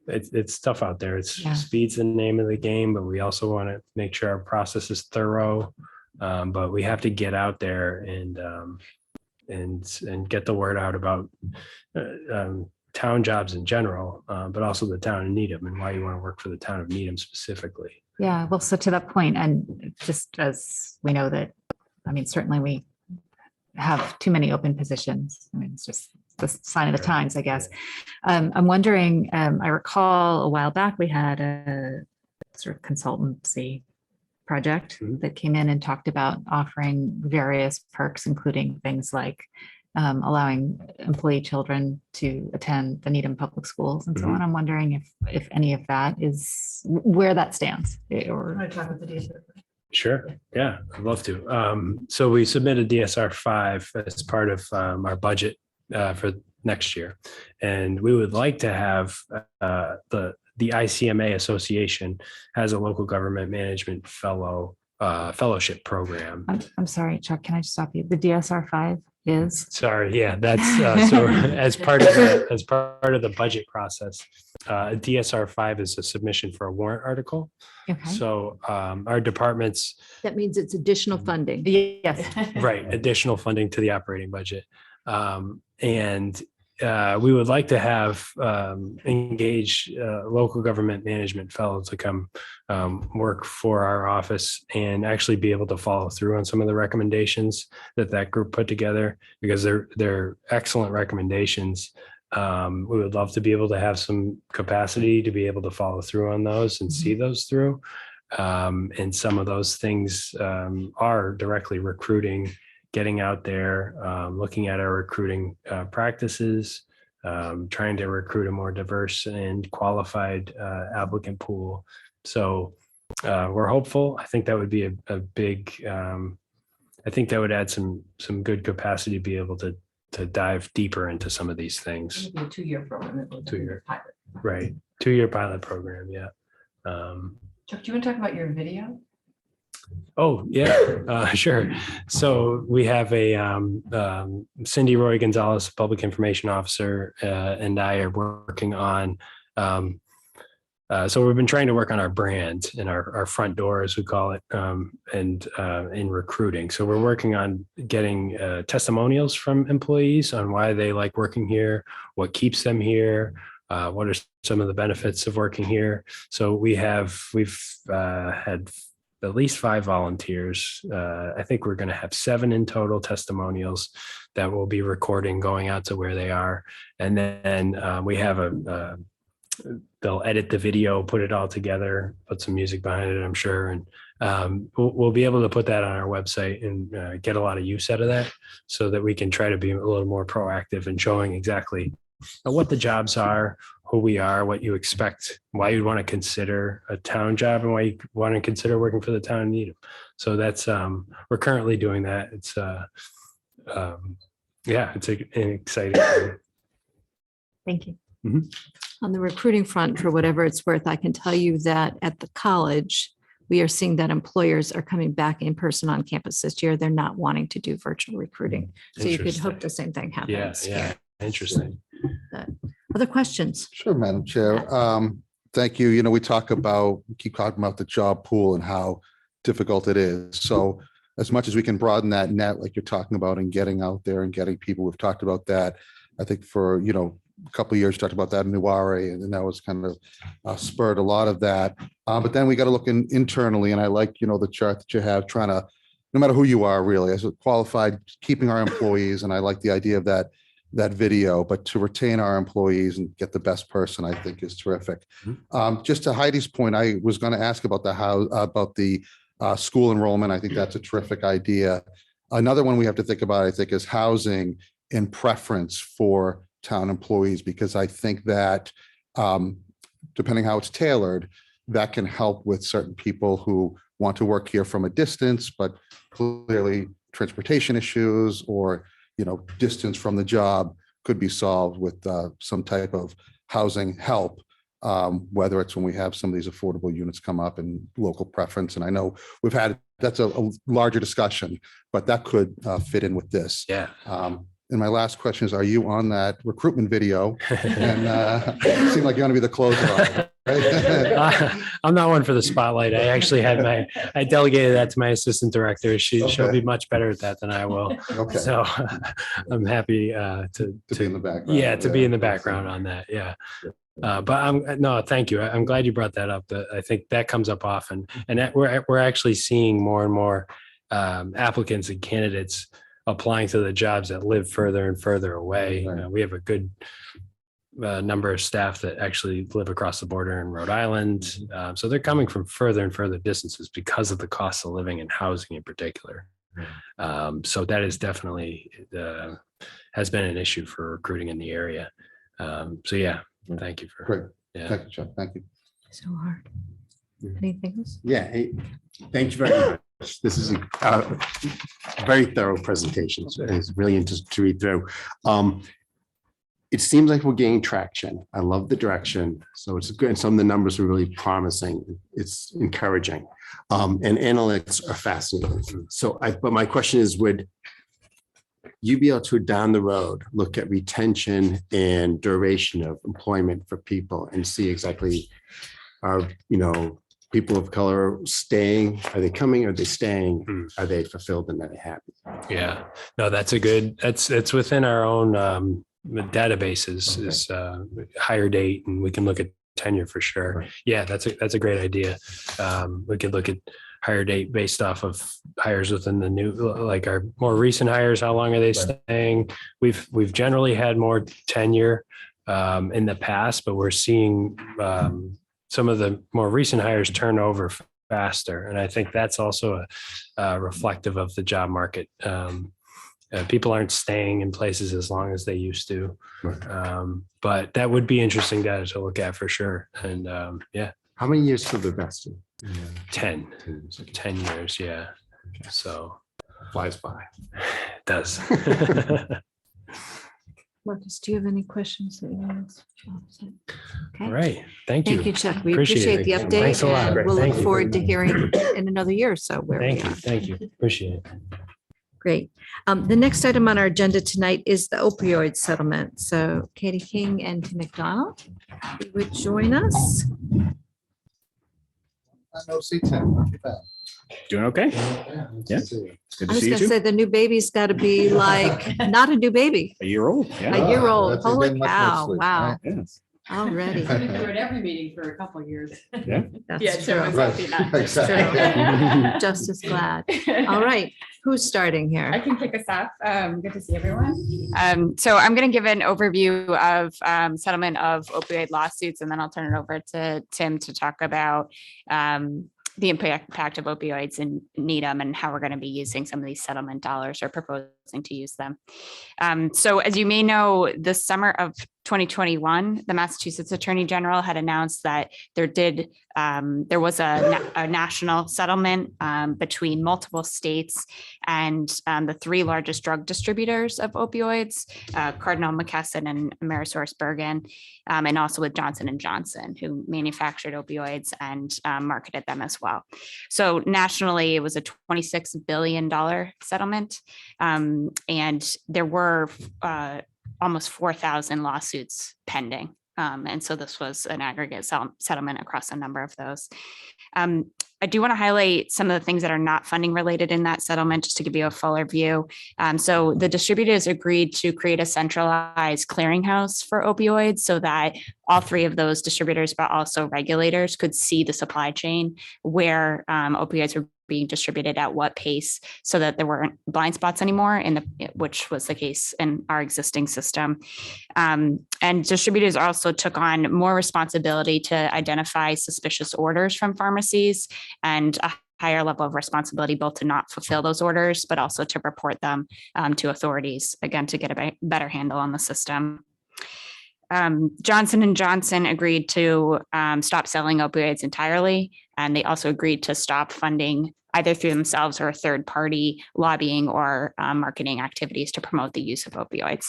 it's tough out there. Speed's the name of the game, but we also want to make sure our process is thorough. But we have to get out there and get the word out about town jobs in general, but also the town of Needham and why you want to work for the town of Needham specifically. Yeah, well, so to that point, and just as we know that, certainly we have too many open positions. It's just the sign of the times, I guess. I'm wondering, I recall a while back, we had a sort of consultancy project that came in and talked about offering various perks, including things like allowing employee children to attend the Needham Public Schools and so on. I'm wondering if any of that is where that stands. Or Sure. Yeah, I'd love to. So we submitted DSR 5 as part of our budget for next year. And we would like to have the ICMA Association has a local government management fellowship program. I'm sorry, Chuck, can I just stop you? The DSR 5 is? Sorry, yeah, that's so as part of the budget process, DSR 5 is a submission for a warrant article. Okay. So our departments. That means it's additional funding. Yes. Right, additional funding to the operating budget. And we would like to have engage local government management fellow to come work for our office and actually be able to follow through on some of the recommendations that group put together, because they're excellent recommendations. We would love to be able to have some capacity to be able to follow through on those and see those through. And some of those things are directly recruiting, getting out there, looking at our recruiting practices, trying to recruit a more diverse and qualified applicant pool. So we're hopeful. I think that would be a big, I think that would add some good capacity to be able to dive deeper into some of these things. A 2-year program. 2-year. Right. 2-year pilot program. Yeah. Chuck, do you want to talk about your video? Oh, yeah, sure. So we have a Cindy Roy Gonzalez, Public Information Officer, and I are working on. So we've been trying to work on our brand and our front door, as we call it, and in recruiting. So we're working on getting testimonials from employees on why they like working here, what keeps them here, what are some of the benefits of working here. So we've had at least 5 volunteers. I think we're going to have 7 in total testimonials that we'll be recording going out to where they are. And then we have they'll edit the video, put it all together, put some music behind it, I'm sure. And we'll be able to put that on our website and get a lot of use out of that, so that we can try to be a little more proactive in showing exactly what the jobs are, who we are, what you expect, why you'd want to consider a town job, and why you want to consider working for the town of Needham. So that's we're currently doing that. It's it's an exciting thing. Thank you. On the recruiting front, for whatever it's worth, I can tell you that at the college, we are seeing that employers are coming back in person on campus this year. They're not wanting to do virtual recruiting. So you could hope the same thing happens. Yeah. Interesting. Other questions? Sure, Madam Chair. Thank you. We keep talking about the job pool and how difficult it is. So as much as we can broaden that net, like you're talking about, and getting out there and getting people, we've talked about that. I think for, a couple of years, talked about that in Nuwari, and that was kind of spurred a lot of that. But then we got to look internally, and I like, the chart that you have, trying to, no matter who you are really, as a qualified, keeping our employees. And I like the idea of that video, but to retain our employees and get the best person, I think is terrific. Just to Heidi's point, I was going to ask about the school enrollment. I think that's a terrific idea. Another one we have to think about, I think, is housing in preference for town employees, because I think that depending how it's tailored, that can help with certain people who want to work here from a distance, but clearly transportation issues or distance from the job could be solved with some type of housing help, whether it's when we have some of these affordable units come up and local preference. And I know that's a larger discussion, but that could fit in with this. Yeah. And my last question is, are you on that recruitment video? And it seemed like you're going to be the closer on it, right? I'm not one for the spotlight. I actually I delegated that to my assistant director. She'll be much better at that than I will. Okay. So I'm happy to be in the background. Yeah, to be in the background on that. Yeah. But thank you. I'm glad you brought that up. I think that comes up often, and that we're actually seeing more and more applicants and candidates applying to the jobs that live further and further away. Right. We have a good number of staff that actually live across the border in Rhode Island. So they're coming from further and further distances because of the cost of living and housing in particular. So that is definitely has been an issue for recruiting in the area. So yeah, thank you for. Great. Yeah. Thank you, Chuck. Thank you. So hard. Anything else? Yeah, hey, thank you very much. This is a very thorough presentation. It's really interesting to read through. It seems like we're gaining traction. I love the direction. So it's good. And some of the numbers are really promising. It's encouraging. And analytics are fascinating. So but my question is, would you be able to down the road look at retention and duration of employment for people and see exactly are people of color staying? Are they coming? Are they staying? Are they fulfilled and are they happy? Yeah, no, that's it's within our own database is hire date, and we can look at tenure for sure. Right. Yeah, that's a great idea. We could look at hire date based off of hires within the new, like our more recent hires. How long are they staying? We've generally had more tenure in the past, but we're seeing some of the more recent hires turn over faster, and I think that's also reflective of the job market. People aren't staying in places as long as they used to. But that would be interesting data to look at for sure. And yeah. How many years till the vesting? 10 years. Yeah. So Flies by. it does. Marcus, do you have any questions that you want to ask? All Okay. right. Thank you. Thank you, Chuck. We Appreciate appreciate it. the update. Thanks a lot. And we'll Thank look you. forward to hearing in another year or so where we Thank you. are. Thank you. Appreciate it. Great. The next item on our agenda tonight is the opioid settlement. So Katie King and Tim McDonald, you would join us. No, C10, not too bad. Doing okay? Yeah. Good I to was see you gonna too. say the new baby's got to be like, not a new baby, A year old. a Yeah. year old. That's Holy been much cow, sleep, wow, right? Yes. already. We've been through it every meeting for a couple of years. Yeah. That's true. Right, That's exactly. Just as glad. All right, who's starting I here? can kick us off. Good to see everyone. So I'm going to give an overview of settlement of opioid lawsuits, and then I'll turn it over to Tim to talk about the impact of opioids in Needham and how we're going to be using some of these settlement dollars or proposing to use them. So as you may know, the summer of 2021, the Massachusetts Attorney General had announced that there was a national settlement between multiple states and the three largest drug distributors of opioids, Cardinal McKesson and AmerisourceBergen, and also with Johnson & Johnson, who manufactured opioids and marketed them as well. So nationally, it was a $26 billion settlement. And there were almost 4,000 lawsuits pending. And so this was an aggregate settlement across a number of those. I do want to highlight some of the things that are not funding related in that settlement, just to give you a fuller view. So the distributors agreed to create a centralized clearinghouse for opioids so that all three of those distributors, but also regulators, could see the supply chain where opioids were being distributed at what pace, so that there weren't blind spots anymore, which was the case in our existing system. And distributors also took on more responsibility to identify suspicious orders from pharmacies and a higher level of responsibility, both to not fulfill those orders, but also to report them to authorities, again, to get a better handle on the system. Johnson & Johnson agreed to stop selling opioids entirely, and they also agreed to stop funding either through themselves or a third party lobbying or marketing activities to promote the use of opioids.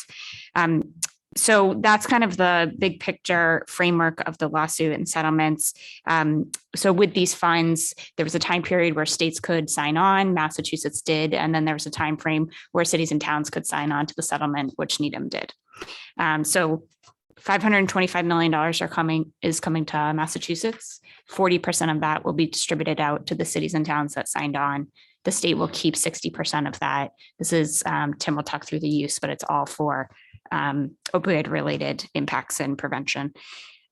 So that's kind of the big picture framework of the lawsuit and settlements. So with these funds, there was a time period where states could sign on, Massachusetts did, and then there was a time frame where cities and towns could sign on to the settlement, which Needham did. So $525 million is coming to Massachusetts. 40% of that will be distributed out to the cities and towns that signed on. The state will keep 60% of that. This is, Tim will talk through the use, but it's all for opioid related impacts and prevention.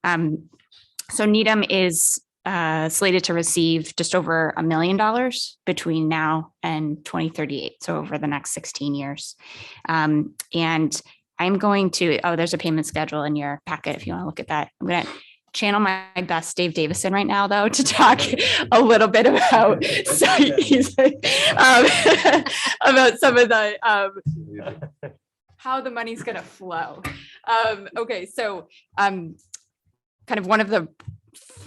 So Needham is slated to receive just over $1 million between now and 2038. So over the next 16 years. And I'm going to, there's a payment schedule in your packet if you want to look at that. I'm going to channel my best Dave Davison right now, though, to talk a little bit about, about some of the, how the money's going to flow. Okay, so kind of one of the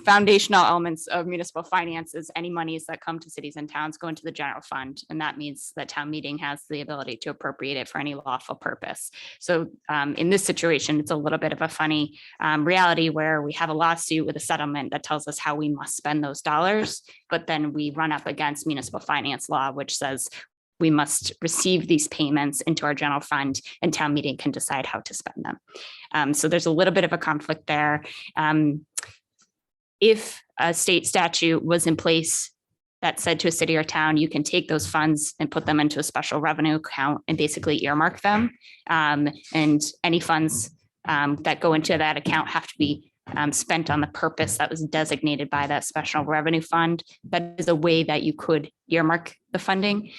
foundational elements of municipal finance is any monies that come to cities and towns go into the general fund. And that means that town meeting has the ability to appropriate it for any lawful purpose. So in this situation, it's a little bit of a funny reality where we have a lawsuit with a settlement that tells us how we must spend those dollars, but then we run up against municipal finance law, which says we must receive these payments into our general fund and town meeting can decide how to spend them. So there's a little bit of a conflict there. If a state statute was in place that said to a city or town, you can take those funds and put them into a special revenue account and basically earmark them. And any funds that go into that account have to be spent on the purpose that was designated by that special revenue fund. That is a way that you could earmark the funding.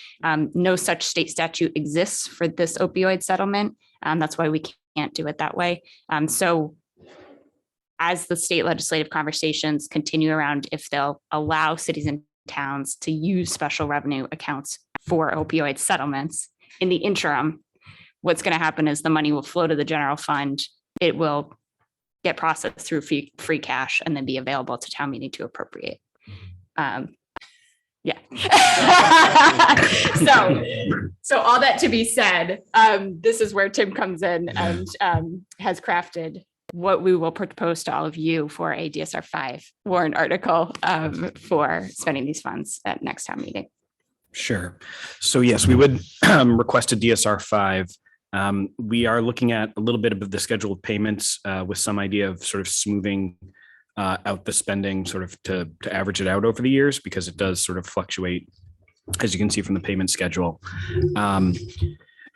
No such state statute exists for this opioid settlement. That's why we can't do it that way. So as the state legislative conversations continue around if they'll allow cities and towns to use special revenue accounts for opioid settlements, in the interim, what's going to happen is the money will flow to the general fund. It will get processed through free cash and then be available to town meeting to appropriate. Yeah. So all that to be said, this is where Tim comes in and has crafted what we will propose to all of you for a DSR 5 warrant article for spending these funds at next town meeting. Sure. So yes, we would request a DSR 5. We are looking at a little bit of the schedule of payments with some idea of sort of smoothing out the spending sort of to average it out over the years, because it does sort of fluctuate, as you can see from the payment schedule.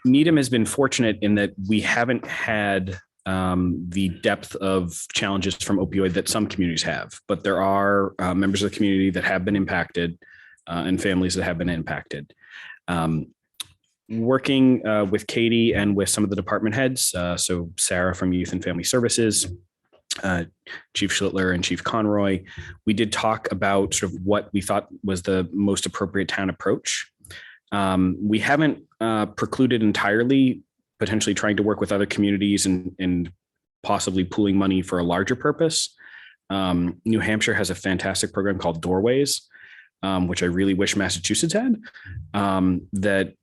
Needham has been fortunate in that we haven't had the depth of challenges from opioid that some communities have, but there are members of the community that have been impacted and families that have been impacted. Working with Katie and with some of the department heads, so Sarah from Youth and Family Services, Chief Schlittler and Chief Conroy, we did talk about sort of what we thought was the most appropriate town approach. We haven't precluded entirely potentially trying to work with other communities and possibly pooling money for a larger purpose. New Hampshire has a fantastic program called Doorways, which I really wish Massachusetts had, that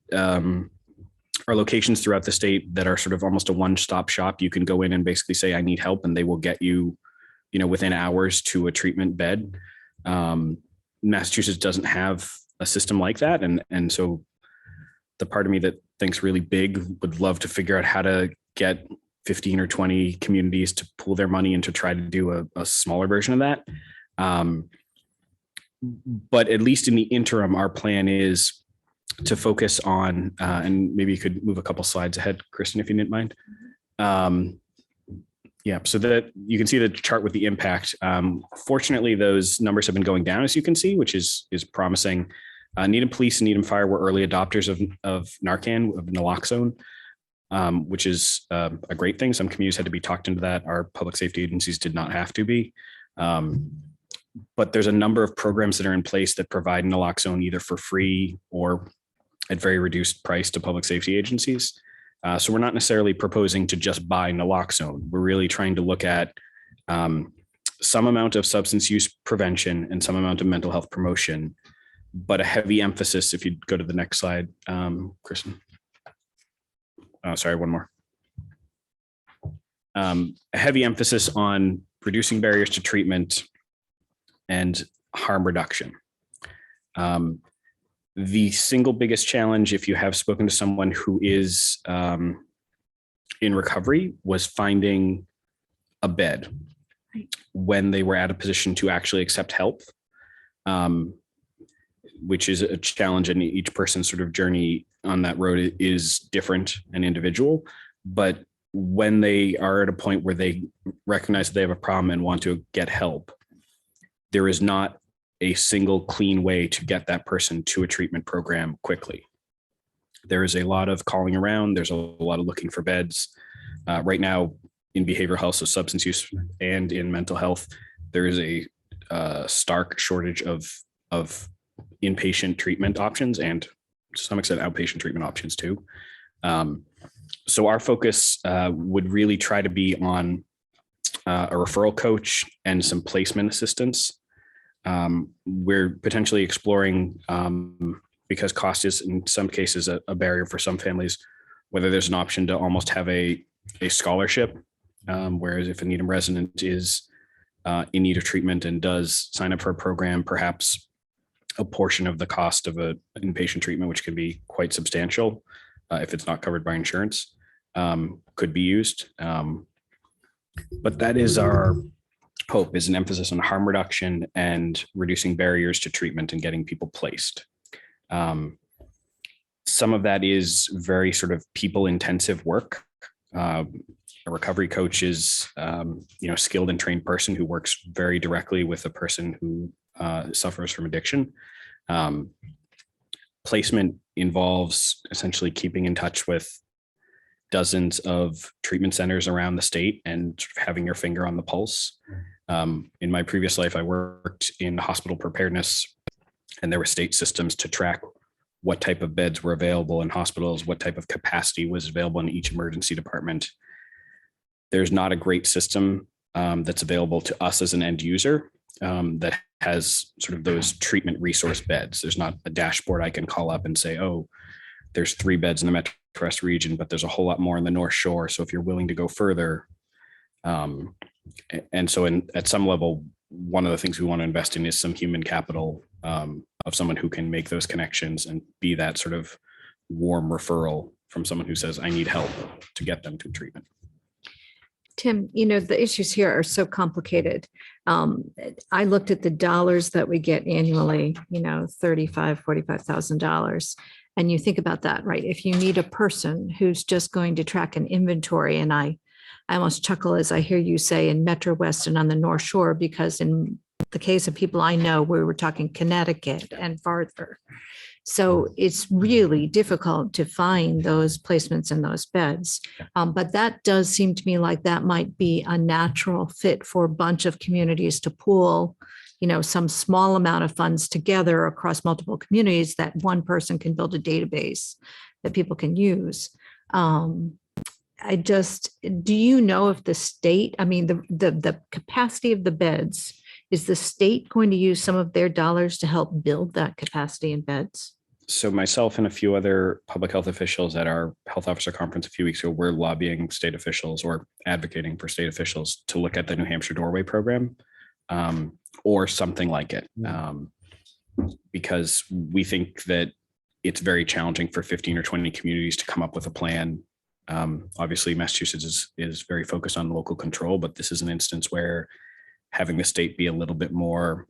are locations throughout the state that are sort of almost a one-stop shop. You can go in and basically say, I need help, and they will get you, within hours to a treatment bed. Massachusetts doesn't have a system like that. And so the part of me that thinks really big would love to figure out how to get 15 or 20 communities to pool their money and to try to do a smaller version of that. But at least in the interim, our plan is to focus on, and maybe you could move a couple slides ahead, Kristen, if you didn't mind. Yeah, so that you can see the chart with the impact. Fortunately, those numbers have been going down, as you can see, which is promising. Needham Police and Needham Fire were early adopters of Narcan, of naloxone, which is a great thing. Some communities had to be talked into that. Our public safety agencies did not have to be. But there's a number of programs that are in place that provide naloxone either for free or at very reduced price to public safety agencies. So we're not necessarily proposing to just buy naloxone. We're really trying to look at some amount of substance use prevention and some amount of mental health promotion, but a heavy emphasis, if you go to the next slide, Kristen. Oh, sorry, one more. A heavy emphasis on reducing barriers to treatment and harm reduction. The single biggest challenge, if you have spoken to someone who is in recovery, was finding a bed when they were at a position to actually accept help, which is a challenge, and each person's sort of journey on that road is different and individual. But when they are at a point where they recognize that they have a problem and want to get help, there is not a single clean way to get that person to a treatment program quickly. There is a lot of calling around. There's a lot of looking for beds. Right now in behavioral health, so substance use and in mental health, there is a stark shortage of inpatient treatment options and to some extent outpatient treatment options too. So our focus would really try to be on a referral coach and some placement assistance. We're potentially exploring, because cost is in some cases a barrier for some families, whether there's an option to almost have a scholarship, whereas if a Needham resident is in need of treatment and does sign up for a program, perhaps a portion of the cost of an inpatient treatment, which can be quite substantial if it's not covered by insurance, could be used. But that is our HOPE is an emphasis on harm reduction and reducing barriers to treatment and getting people placed. Some of that is very sort of people intensive work. A recovery coach is, skilled and trained person who works very directly with a person who suffers from addiction. Placement involves essentially keeping in touch with dozens of treatment centers around the state and sort of having your finger on the pulse. In my previous life, I worked in hospital preparedness, and there were state systems to track what type of beds were available in hospitals, what type of capacity was available in each emergency department. There's not a great system that's available to us as an end user that has sort of those treatment resource beds. There's not a dashboard I can call up and say, oh, there's 3 beds in the Metro West region, but there's a whole lot more in the North Shore. So if you're willing to go further, and so at some level, one of the things we want to invest in is some human capital of someone who can make those connections and be that sort of warm referral from someone who says, I need help, to get them to treatment. Tim, the issues here are so complicated. I looked at the dollars that we get annually, $35,000, $45,000. And you think about that, right? If you need a person who's just going to track an inventory, and I almost chuckle as I hear you say in Metro West and on the North Shore, because in the case of people I know, we were talking Connecticut and farther. So it's really difficult to find those placements in those beds. But that does seem to me like that might be a natural fit for a bunch of communities to pool, some small amount of funds together across multiple communities that one person can build a database that people can use. Do you know if the state, the capacity of the beds, is the state going to use some of their dollars to help build that capacity in beds? So myself and a few other public health officials at our health officer conference a few weeks ago, we're lobbying state officials or advocating for state officials to look at the New Hampshire Doorway program or something like it. Because we think that it's very challenging for 15 or 20 communities to come up with a plan. Obviously, Massachusetts is very focused on local control, but this is an instance where having the state be a little bit more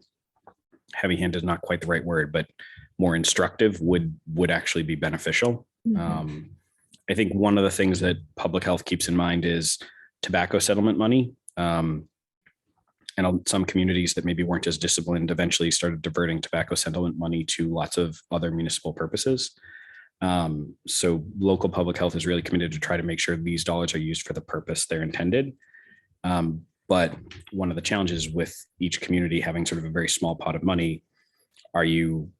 heavy-handed is not quite the right word, but more instructive would actually be beneficial. I think one of the things that public health keeps in mind is tobacco settlement money. And some communities that maybe weren't as disciplined eventually started diverting tobacco settlement money to lots of other municipal purposes. So local public health is really committed to try to make sure these dollars are used for the purpose they're intended. But one of the challenges with each community having sort of a very small pot of money, are you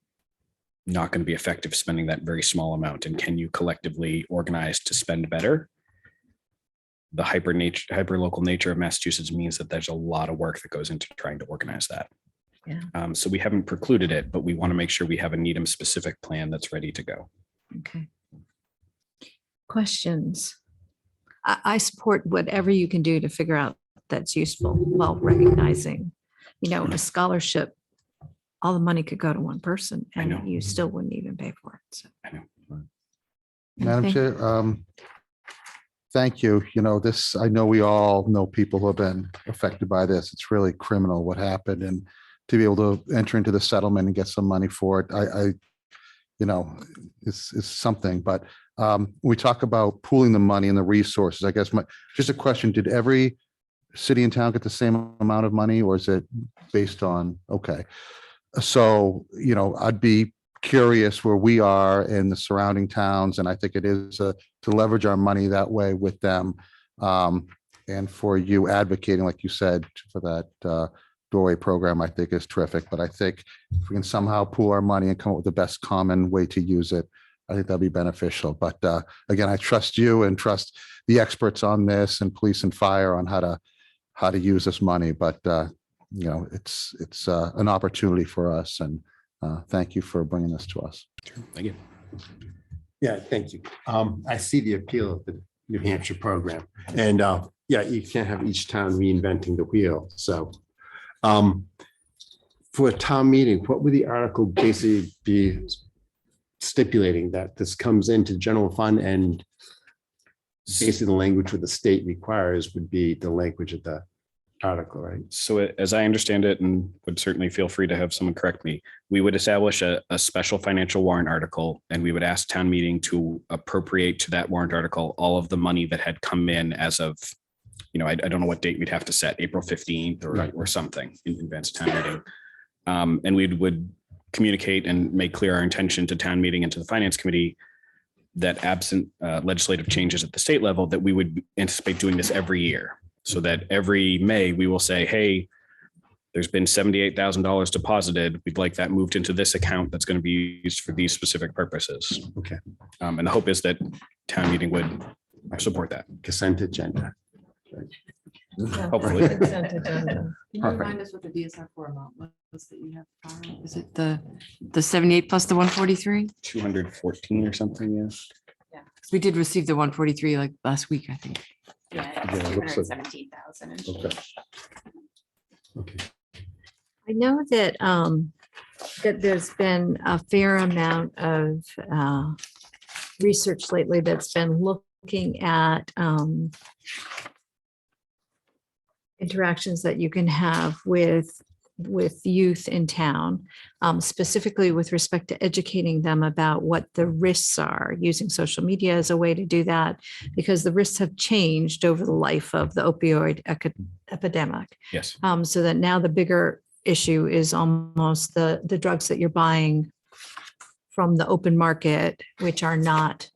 not going to be effective spending that very small amount? And can you collectively organize to spend better? The hyper local nature of Massachusetts means that there's a lot of work that goes into trying to organize that. Yeah. So we haven't precluded it, but we want to make sure we have a Needham specific plan that's ready to go. Okay. Questions? I support whatever you can do to figure out that's useful while recognizing, a scholarship, all the money could go to one person and you still wouldn't even pay for it. So. I know. Madam Anything? Chair, thank you. I know we all know people who have been affected by this. It's really criminal what happened, and to be able to enter into the settlement and get some money for it, it's something. But we talk about pooling the money and the resources. I guess just a question: did every city and town get the same amount of money, or is it based on? Okay, so I'd be curious where we are in the surrounding towns, and I think it is to leverage our money that way with them, and for you advocating, like you said, for that doorway program, I think is terrific. But I think if we can somehow pool our money and come up with the best common way to use it, I think that'd be beneficial. But again, I trust you and trust the experts on this and police and fire on how to use this money. But it's an opportunity for us, and thank you for bringing this to us. Sure. Thank you. Yeah, thank you. I see the appeal of the New Hampshire program, and you can't have each town reinventing the wheel. So for a town meeting, what would the article basically be stipulating? That this comes into general fund, and basically the language what the state requires would be the language of the article, right? So as I understand it, and would certainly feel free to have someone correct me, we would establish a special financial warrant article, and we would ask town meeting to appropriate to that warrant article all of the money that had come in as of, I don't know what date we'd have to set, April 15th or something in advance of town meeting. And we would communicate and make clear our intention to town meeting and to the finance committee that absent legislative changes at the state level, that we would anticipate doing this every year. So that every May we will say, hey, there's been $78,000 deposited. We'd like that moved into this account that's going to be used for these specific purposes. Okay. And the hope is that town meeting would support that. Consent agenda. Hopefully. Can you Perfect. remind us what the DSR four amount was that you have? Carl? Is it the 78 plus the 143? 214 or something, yes. Because we did receive the 143 like last week, I think. Yeah, it looks like- 217,000. Okay. Okay. I know that that there's been a fair amount of research lately that's been looking at interactions that you can have with youth in town, specifically with respect to educating them about what the risks are, using social media as a way to do that, because the risks have changed over the life of the opioid epidemic. Yes. So that now the bigger issue is almost the drugs that you're buying from the open market, which are not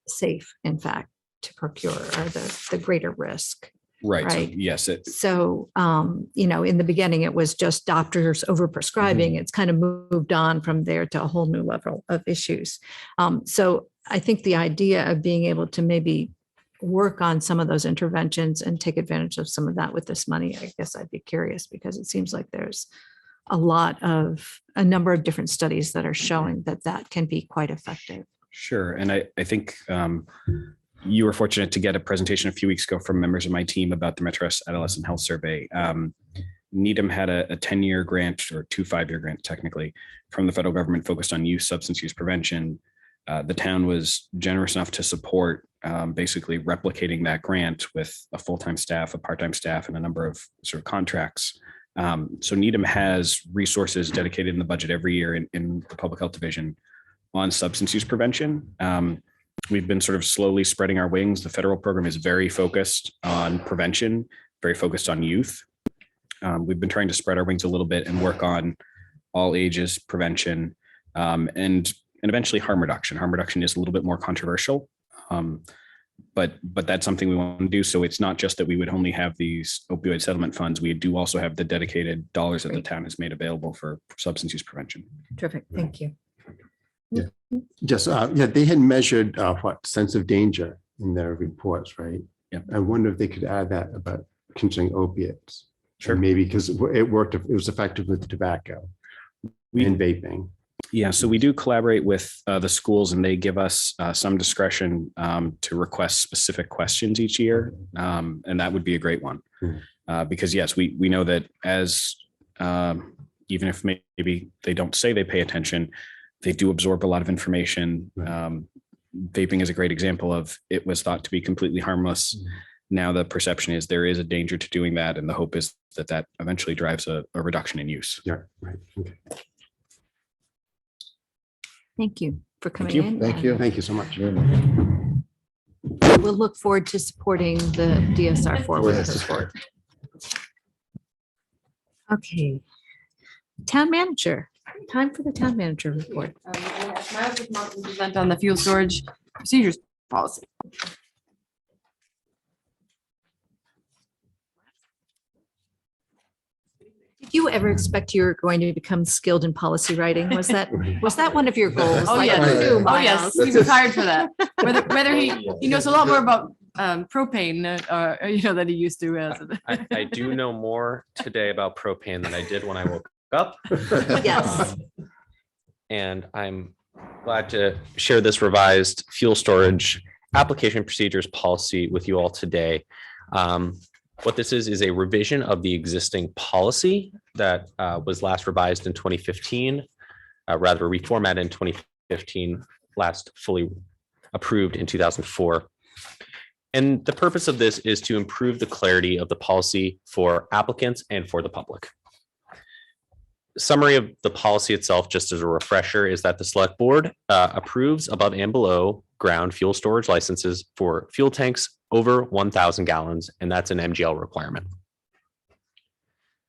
safe, in fact, to procure, are the greater risk. Right. So, Right. yes. So, in the beginning, it was just doctors overprescribing. It's kind of moved on from there to a whole new level of issues. So I think the idea of being able to maybe work on some of those interventions and take advantage of some of that with this money, I guess I'd be curious, because it seems like there's a number of different studies that are showing that can be quite effective. Sure. And I think you were fortunate to get a presentation a few weeks ago from members of my team about the Metro West Adolescent Health Survey. Needham had a 10-year grant, or 2 5-year grant technically, from the federal government focused on youth substance use prevention. The town was generous enough to support basically replicating that grant with a full-time staff, a part-time staff, and a number of sort of contracts. So Needham has resources dedicated in the budget every year in the public health division on substance use prevention. We've been sort of slowly spreading our wings. The federal program is very focused on prevention, very focused on youth. We've been trying to spread our wings a little bit and work on all ages prevention and eventually harm reduction. Harm reduction is a little bit more controversial, but that's something we want to do. So it's not just that we would only have these opioid settlement funds. We do also have the dedicated dollars that the town has made available for substance use prevention. Terrific. Thank you. Just, they had measured sense of danger in their reports, right? Yeah. I wonder if they could add that about consuming opiates. Sure. And maybe because it worked, it was effective with tobacco and vaping. Yeah, so we do collaborate with the schools, and they give us some discretion to request specific questions each year. And that would be a great one. Because yes, we know that as even if maybe they don't say they pay attention, they do absorb a lot of information. Vaping is a great example of, it was thought to be completely harmless. Now the perception is there is a danger to doing that. And the hope is that eventually drives a reduction in use. Yeah, right. Okay. Thank you for coming you. in. Thank you. Thank you so much. We'll look forward to supporting the DSR forward with this work. Okay. Town manager, time for the town manager report. Present on the fuel storage procedures policy. Did you ever expect you were going to become skilled in policy writing? Was that one of your goals? Oh, Like, yes. ooh, Oh, yes. Miles. He was hired for that. Whether he knows a lot more about propane, than he used to. I do know more today about propane than I did when I woke up. Yes. And I'm glad to share this revised fuel storage application procedures policy with you all today. What this is a revision of the existing policy that was last revised in 2015, rather reformatted in 2015, last fully approved in 2004. And the purpose of this is to improve the clarity of the policy for applicants and for the public. Summary of the policy itself, just as a refresher, is that the select board approves above and below ground fuel storage licenses for fuel tanks over 1,000 gallons, and that's an MGL requirement.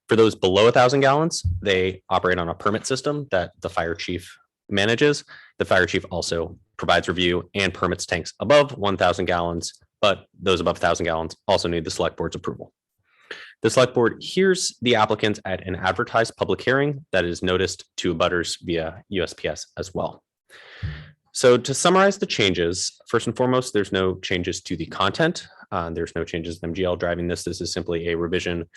For those below 1,000 gallons, they operate on a permit system that the fire chief manages. The fire chief also provides review and permits tanks above 1,000 gallons, but those above 1,000 gallons also need the select board's approval. The select board hears the applicants at an advertised public hearing that is noticed to abutters via USPS as well. So to summarize the changes, first and foremost, there's no changes to the content. There's no changes in MGL driving this. This is simply a revision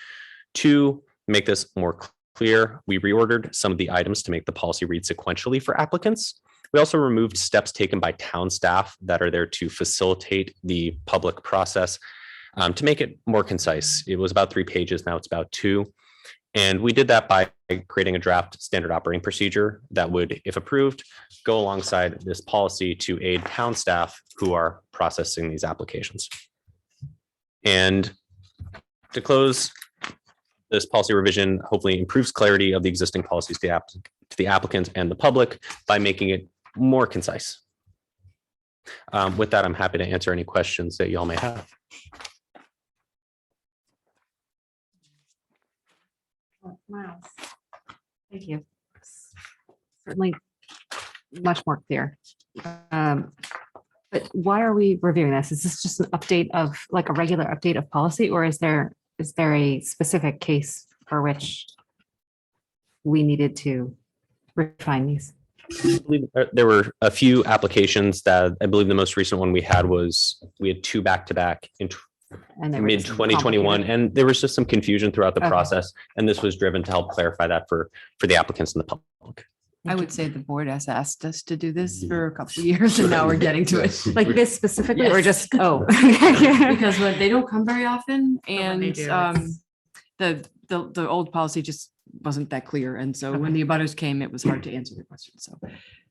to make this more clear. We reordered some of the items to make the policy read sequentially for applicants. We also removed steps taken by town staff that are there to facilitate the public process to make it more concise. It was about 3 pages, now it's about 2. And we did that by creating a draft standard operating procedure that would, if approved, go alongside this policy to aid town staff who are processing these applications. And to close, this policy revision hopefully improves clarity of the existing policies to the applicant and the public by making it more concise. With that, I'm happy to answer any questions that you all may have. Wow. Thank you. Certainly much more clear. But why are we reviewing this? Is this just an update of like a regular update of policy, or is there a specific case for which we needed to refine these? I believe there were a few applications that I believe the most recent one we had had 2 back-to-back in mid 2021, and there was just some confusion throughout the process, and this was driven to help clarify that for the applicants and the public. I would say the board has asked us to do this for a couple of years and now we're getting to it. Like this specifically, or just, Because when they don't come very often when they and do, the old policy just wasn't that clear. And so when the abutters came, it was hard to answer the question. So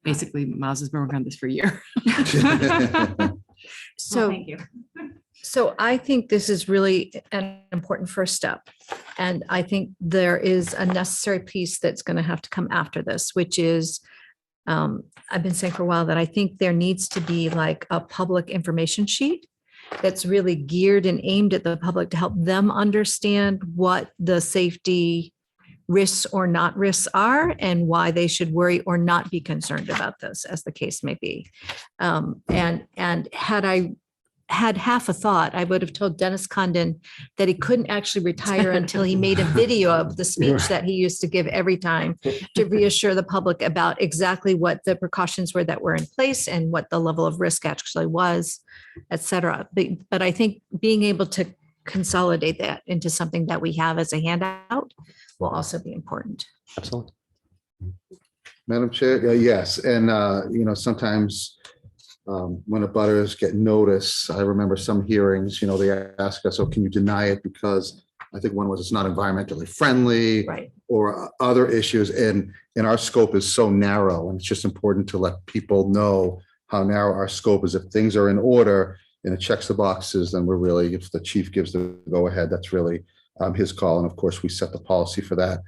basically Miles has been working on this for a year. So thank you. So I think this is really an important first step. And I think there is a necessary piece that's going to have to come after this, which is, I've been saying for a while that I think there needs to be like a public information sheet that's really geared and aimed at the public to help them understand what the safety risks or not risks are and why they should worry or not be concerned about this, as the case may be. And had I had half a thought, I would have told Dennis Condon that he couldn't actually retire until he made a video of the speech that he used to give every time to reassure the public about exactly what the precautions were that were in place and what the level of risk actually was, et cetera. But I think being able to consolidate that into something that we have as a handout will also be important. Absolutely. Madam Chair, yes, and sometimes when abutters get notice, I remember some hearings, they ask us, oh, can you deny it because I think one was it's not environmentally friendly, Right. or other issues, and our scope is so narrow, and it's just important to let people know how narrow our scope is. If things are in order and it checks the boxes, then we're really, if the chief gives the go ahead, that's really his call, and of course we set the policy for that.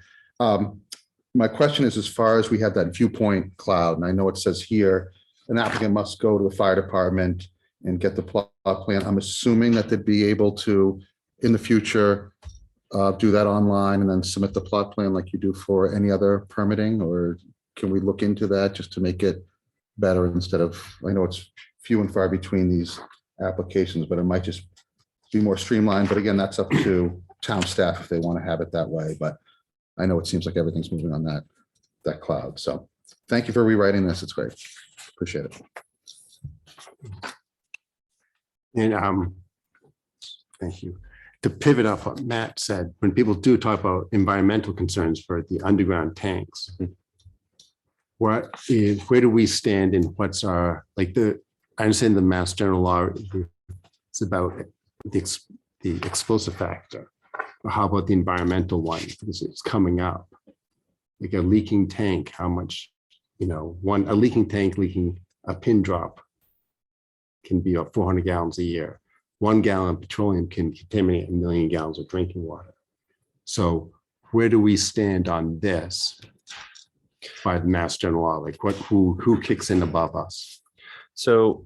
My question is, as far as we have that viewpoint cloud, and I know it says here, an applicant must go to the fire department and get the plot plan. I'm assuming that they'd be able to, in the future, do that online and then submit the plot plan like you do for any other permitting, or can we look into that just to make it better instead of, I know it's few and far between these applications, but it might just be more streamlined. But again, that's up to town staff if they want to have it that way. But I know it seems like everything's moving on that cloud. So thank you for rewriting this. It's great. Appreciate it. And thank you. To pivot off what Matt said, when people do talk about environmental concerns for the underground tanks, where do we stand in what's our, I understand the Mass General law, it's about the explosive factor. But how about the environmental one? Because it's coming up. Like a leaking tank, how much, a leaking tank leaking a pin drop can be up 400 gallons a year. 1 gallon of petroleum can contaminate 1 million gallons of drinking water. So where do we stand on this by the Mass General law? Like who kicks in above us? So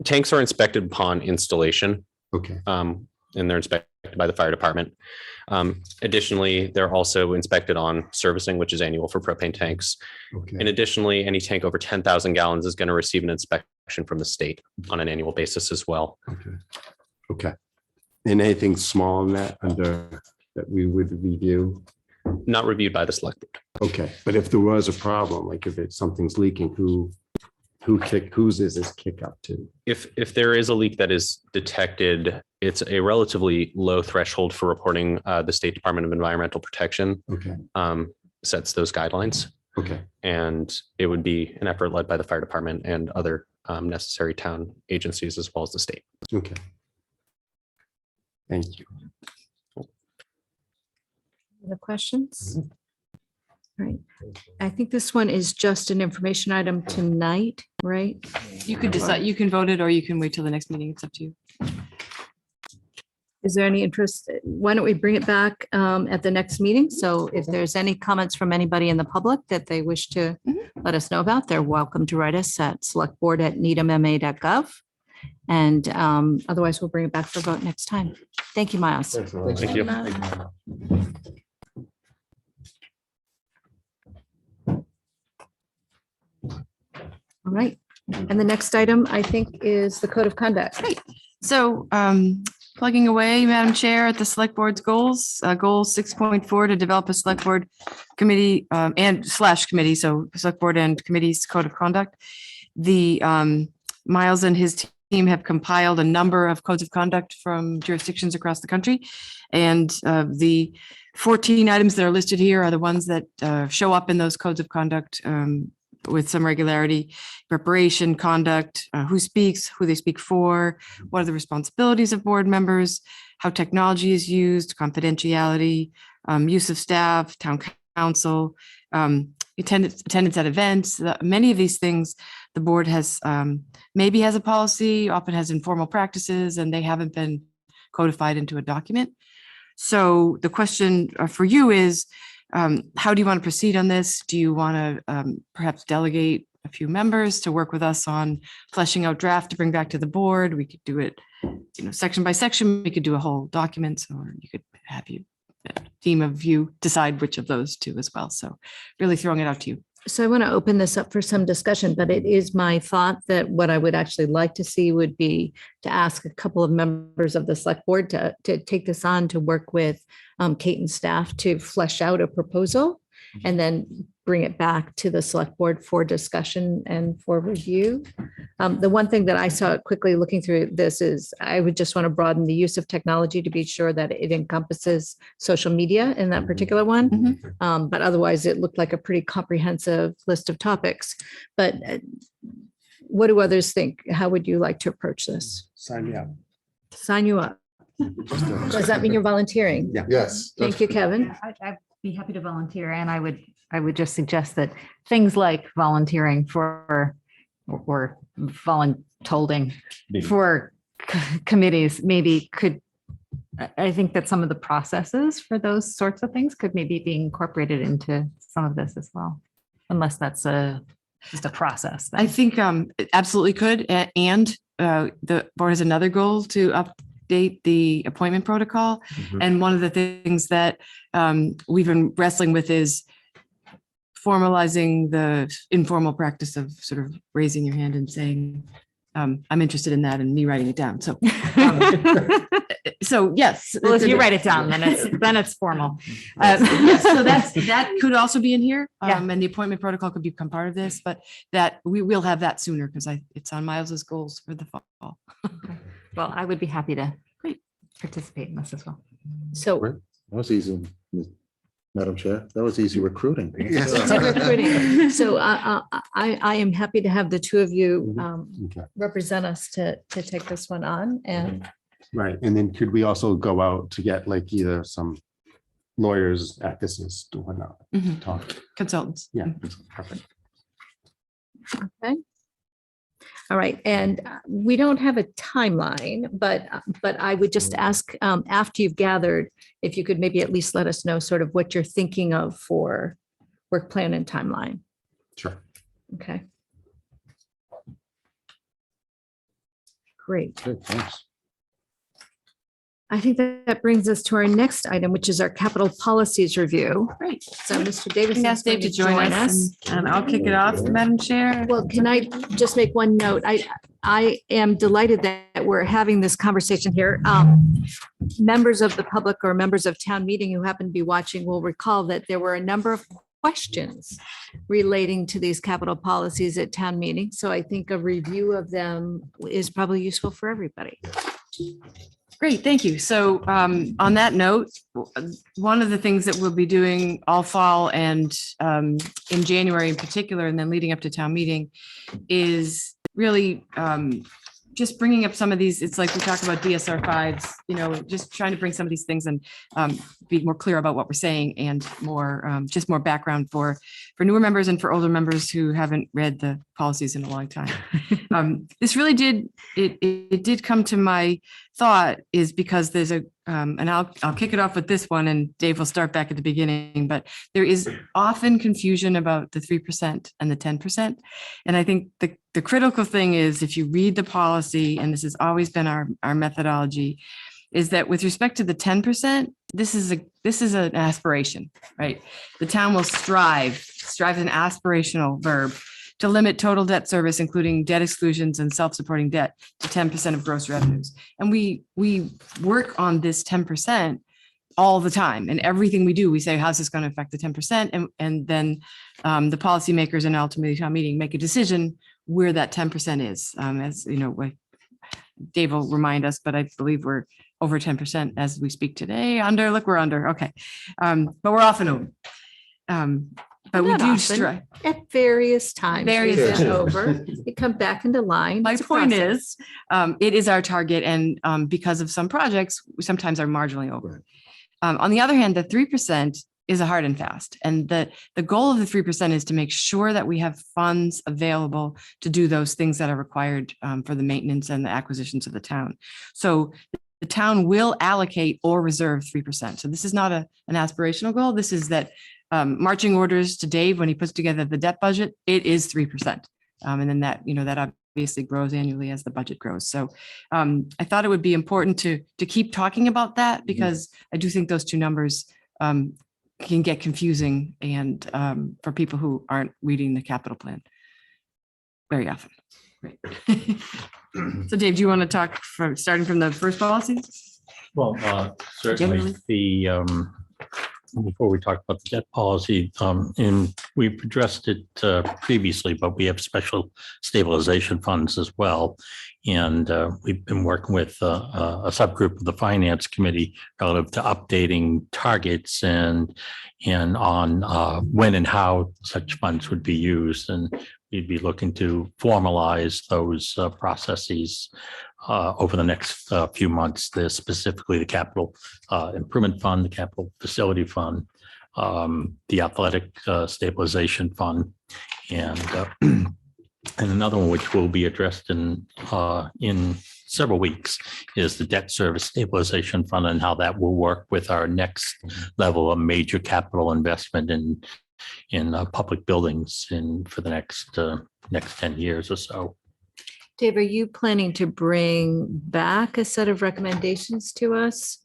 tanks are inspected upon installation. Okay. And they're inspected by the fire department. Additionally, they're also inspected on servicing, which is annual for propane tanks. Okay. And additionally, any tank over 10,000 gallons is going to receive an inspection from the state on an annual basis as well. Okay. Okay. And anything small in that under that we would review? Not reviewed by the select board. Okay. But if there was a problem, like if something's leaking, whose is this kick up to? If there is a leak that is detected, it's a relatively low threshold for reporting. The State Department of Environmental Protection Okay. Sets those guidelines. Okay. And it would be an effort led by the fire department and other necessary town agencies as well as the state. Okay. Thank you. Other questions? All right. I think this one is just an information item tonight, right? You could decide, you can vote it or you can wait till the next meeting. It's up to you. Is there any interest? Why don't we bring it back at the next meeting? So if there's any comments from anybody in the public that they wish to let us know about, they're welcome to write us at selectboard@needhamma.gov. And otherwise, we'll bring it back for vote next time. Thank you, Miles. Thank you. All right. And the next item, I think, is the code of conduct. Great. So plugging away, Madam Chair, at the select board's goals, goal 6.4 to develop a select board committee /committee, so select board and committee's code of conduct. The Miles and his team have compiled a number of codes of conduct from jurisdictions across the country. And the 14 items that are listed here are the ones that show up in those codes of conduct with some regularity: preparation, conduct, who speaks, who they speak for, what are the responsibilities of board members, how technology is used, confidentiality, use of staff, town council, attendance at events. Many of these things, the board has maybe has a policy, often has informal practices, and they haven't been codified into a document. So the question for you is, how do you want to proceed on this? Do you want to perhaps delegate a few members to work with us on fleshing out draft to bring back to the board? We could do it, section by section. We could do a whole document, or you could have a team of you decide which of those two as well. So really throwing it out to you. So I want to open this up for some discussion, but it is my thought that what I would actually like to see would be to ask a couple of members of the select board to take this on, to work with Kate and staff to flesh out a proposal and then bring it back to the select board for discussion and for review. The one thing that I saw quickly looking through this is I would just want to broaden the use of technology to be sure that it encompasses social media in that particular one. But otherwise, it looked like a pretty comprehensive list of topics. But what do others think? How would you like to approach this? Sign me up. Sign you up. Does that mean you're volunteering? Yeah. Yes. Thank you, Kevin. I'd be happy to volunteer, and I would just suggest that things like volunteering for or voluntolding for committees maybe could, I think that some of the processes for those sorts of things could maybe be incorporated into some of this as well, unless that's just a process. I think it absolutely could. And the board has another goal to update the appointment protocol. And one of the things that we've been wrestling with is formalizing the informal practice of sort of raising your hand and saying, I'm interested in that, and me writing it down. So, so yes. Well, if you write it down, then it's formal. Yes, so that could also be in here. Yeah. And the appointment protocol could become part of this, but that we will have that sooner because it's on Miles's goals for the fall. Well, I would be happy to participate in this as well. So That was easy, Madam Chair. That was easy recruiting. Yes. it's a recruiting. So I am happy to have the two of you Okay. represent us to take this one on. And Right. And then could we also go out to get like either some lawyers, ethicists, or whatnot? Mhm. Talk. Consultants. Yeah. Perfect. okay. All right, and we don't have a timeline, but I would just ask, after you've gathered, if you could maybe at least let us know sort of what you're thinking of for work plan and timeline. Sure. Okay. Great. Good, thanks. I think that brings us to our next item, which is our capital policies review. Great. So Mr. Davis. Ask Dave to join us and I'll kick it off, Madam Chair. Well, can I just make one note? I am delighted that we're having this conversation here. Members of the public or members of town meeting who happen to be watching will recall that there were a number of questions relating to these capital policies at town meeting. So I think a review of them is probably useful for everybody. Great, thank you. So on that note, one of the things that we'll be doing all fall and in January in particular, and then leading up to town meeting, is really just bringing up some of these. It's like we talk about DSR 5s, just trying to bring some of these things and be more clear about what we're saying and more, just more background for newer members and for older members who haven't read the policies in a long time. This really did, it did come to my thought is because there's and I'll kick it off with this one and Dave will start back at the beginning, but there is often confusion about the 3% and the 10%. And I think the critical thing is if you read the policy, and this has always been our methodology, is that with respect to the 10%, this is an aspiration, right? The town will strive is an aspirational verb, to limit total debt service, including debt exclusions and self-supporting debt, to 10% of gross revenues. And we work on this 10% all the time. And everything we do, we say, how's this going to affect the 10%? And then the policymakers and ultimately town meeting make a decision where that 10% is. As you know, Dave will remind us, but I believe we're over 10% as we speak today. We're under. Okay. But we're often over. But we Not do often. strive. At various times. Various we get times. over, we come back into line. My It's a point process. is, it is our target and because of some projects, we sometimes are marginally over. On the other hand, the 3% is a hard and fast. And the goal of the 3% is to make sure that we have funds available to do those things that are required for the maintenance and the acquisitions of the town. So the town will allocate or reserve 3%. So this is not an aspirational goal. This is that marching orders to Dave when he puts together the debt budget, it is 3%. And then that obviously grows annually as the budget grows. So I thought it would be important to keep talking about that because I do think those two numbers can get confusing and for people who aren't reading the capital plan very often. Right. So Dave, do you want to talk starting from the first policy? Well, certainly before we talk about the debt policy, and we've addressed it previously, but we have special stabilization funds as well. And we've been working with a subgroup of the finance committee relative to updating targets and on when and how such funds would be used. And we'd be looking to formalize those processes over the next few months. There's specifically the capital improvement fund, the capital facility fund, the athletic stabilization fund, and another one which will be addressed in several weeks is the debt service stabilization fund and how that will work with our next level of major capital investment in public buildings for the next 10 years or so. Dave, are you planning to bring back a set of recommendations to us?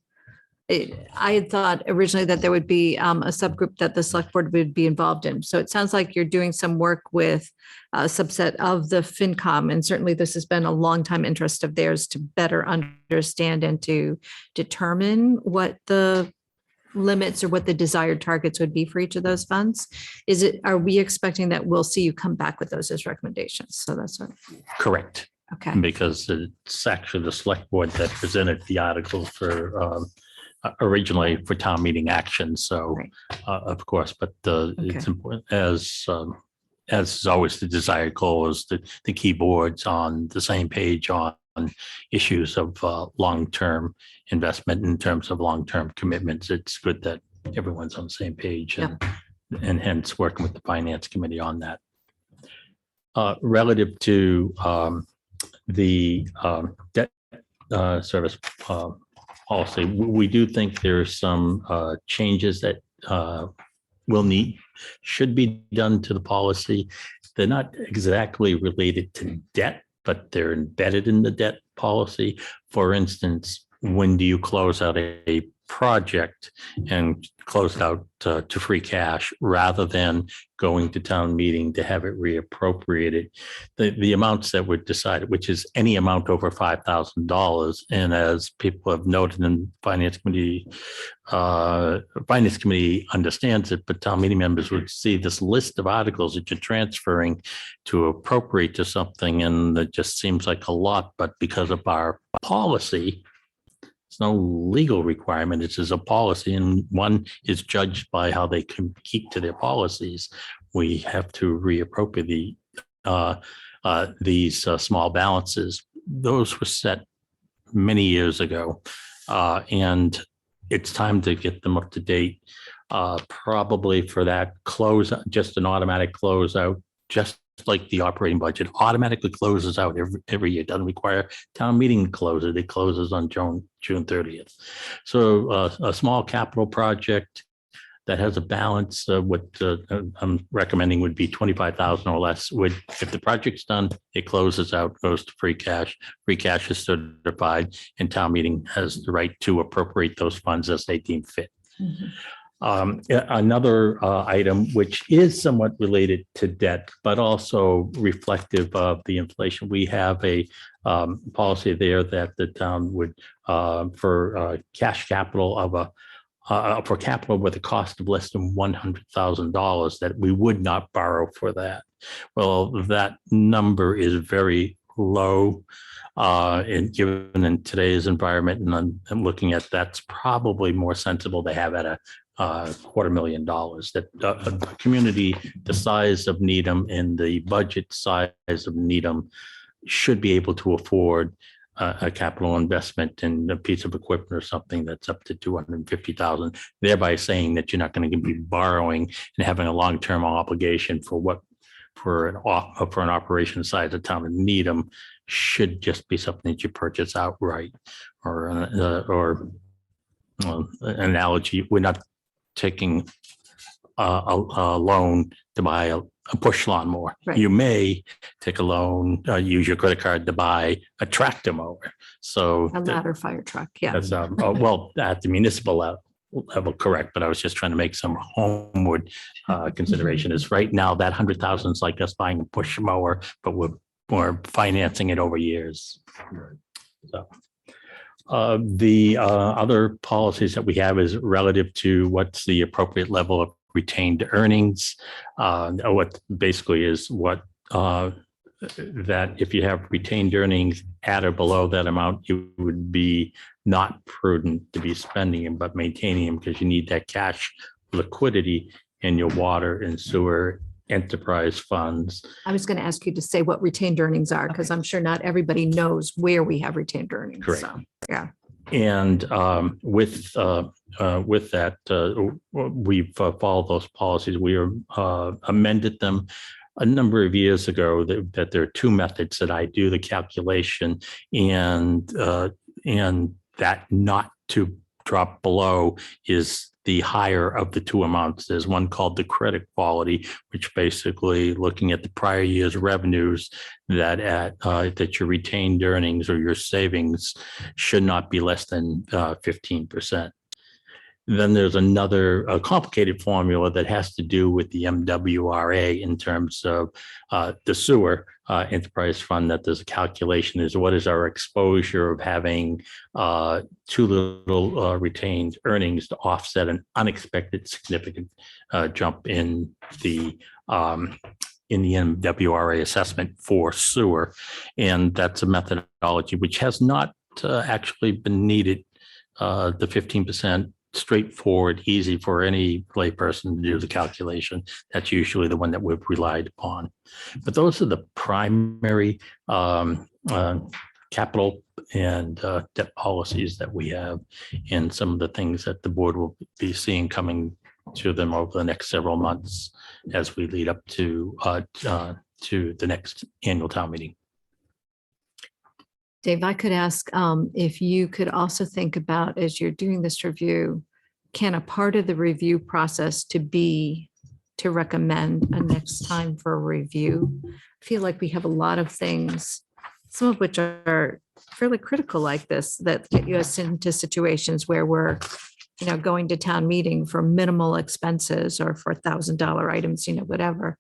I had thought originally that there would be a subgroup that the select board would be involved in. So it sounds like you're doing some work with a subset of the FinCom. And certainly this has been a long time interest of theirs to better understand and to determine what the limits or what the desired targets would be for each of those funds. Are we expecting that we'll see you come back with those as recommendations? So that's what. Correct. Okay. Because it's actually the select board that presented the articles for originally for town meeting action. So of course, but it's important as is always the desired goal is the key boards on the same page on issues of long-term investment in terms of long-term commitments. It's good that everyone's on the same page and hence working with the finance committee on that. Relative to the debt service policy, we do think there are some changes that should be done to the policy. They're not exactly related to debt, but they're embedded in the debt policy. For instance, when do you close out a project and close it out to free cash rather than going to town meeting to have it reappropriated? The amounts that were decided, which is any amount over $5,000. And as people have noted in Finance Committee understands it, but town meeting members would see this list of articles that you're transferring to appropriate to something. And it just seems like a lot, but because of our policy, it's no legal requirement. It's just a policy, and one is judged by how they can keep to their policies. We have to reappropriate these small balances. Those were set many years ago, and it's time to get them up to date. Probably for that close, just an automatic closeout, just like the operating budget automatically closes out every year. It doesn't require town meeting to close it. It closes on June 30th. So a small capital project that has a balance, what I'm recommending would be 25,000 or less. If the project's done, it closes out, goes to free cash. Free cash is certified, and town meeting has the right to appropriate those funds as they deem fit. Another item, which is somewhat related to debt, but also reflective of the inflation, we have a policy there that the town would, for cash capital for capital with a cost of less than $100,000, that we would not borrow for that. Well, that number is very low. And given in today's environment, and I'm looking at, that's probably more sensible to have at a $250,000. That a community the size of Needham and the budget size of Needham should be able to afford a capital investment in a piece of equipment or something that's up to $250,000, thereby saying that you're not going to be borrowing and having a long-term obligation for an operation size of town of Needham. Should just be something that you purchase outright, or an analogy. We're not taking a loan to buy a push lawnmower. Right. You may take a loan, use your credit card to buy a tractor mower. So A ladder fire truck, yeah. that's well, at the municipal level, correct. But I was just trying to make some homeward consideration. Is right now that 100,000 is like us buying a push mower, but we're financing it over years. So the other policies that we have is relative to what's the appropriate level of retained earnings. What basically is what that if you have retained earnings at or below that amount, it would be not prudent to be spending them, but maintaining them, because you need that cash liquidity in your water and sewer enterprise funds. I was going to ask you to say what retained earnings are, because I'm sure not everybody knows where we have retained earnings. Correct. So, yeah. And with that, we've followed those policies. We amended them a number of years ago, that there are two methods that I do the calculation, and that not to drop below is the higher of the two amounts. There's one called the credit quality, which basically looking at the prior year's revenues, that your retained earnings or your savings should not be less than 15%. Then there's another complicated formula that has to do with the MWRA in terms of the sewer enterprise fund. That there's a calculation is what is our exposure of having too little retained earnings to offset an unexpected significant jump in the MWRA assessment for sewer. And that's a methodology which has not actually been needed. The 15%, straightforward, easy for any layperson to do the calculation. That's usually the one that we've relied upon. But those are the primary capital and debt policies that we have, and some of the things that the board will be seeing coming to them over the next several months as we lead up to to the next annual town meeting. Dave, I could ask if you could also think about, as you're doing this review, can a part of the review process be to recommend a next time for a review? I feel like we have a lot of things, some of which are fairly critical like this, that get us into situations where we're, going to town meeting for minimal expenses or for $1,000 items, whatever.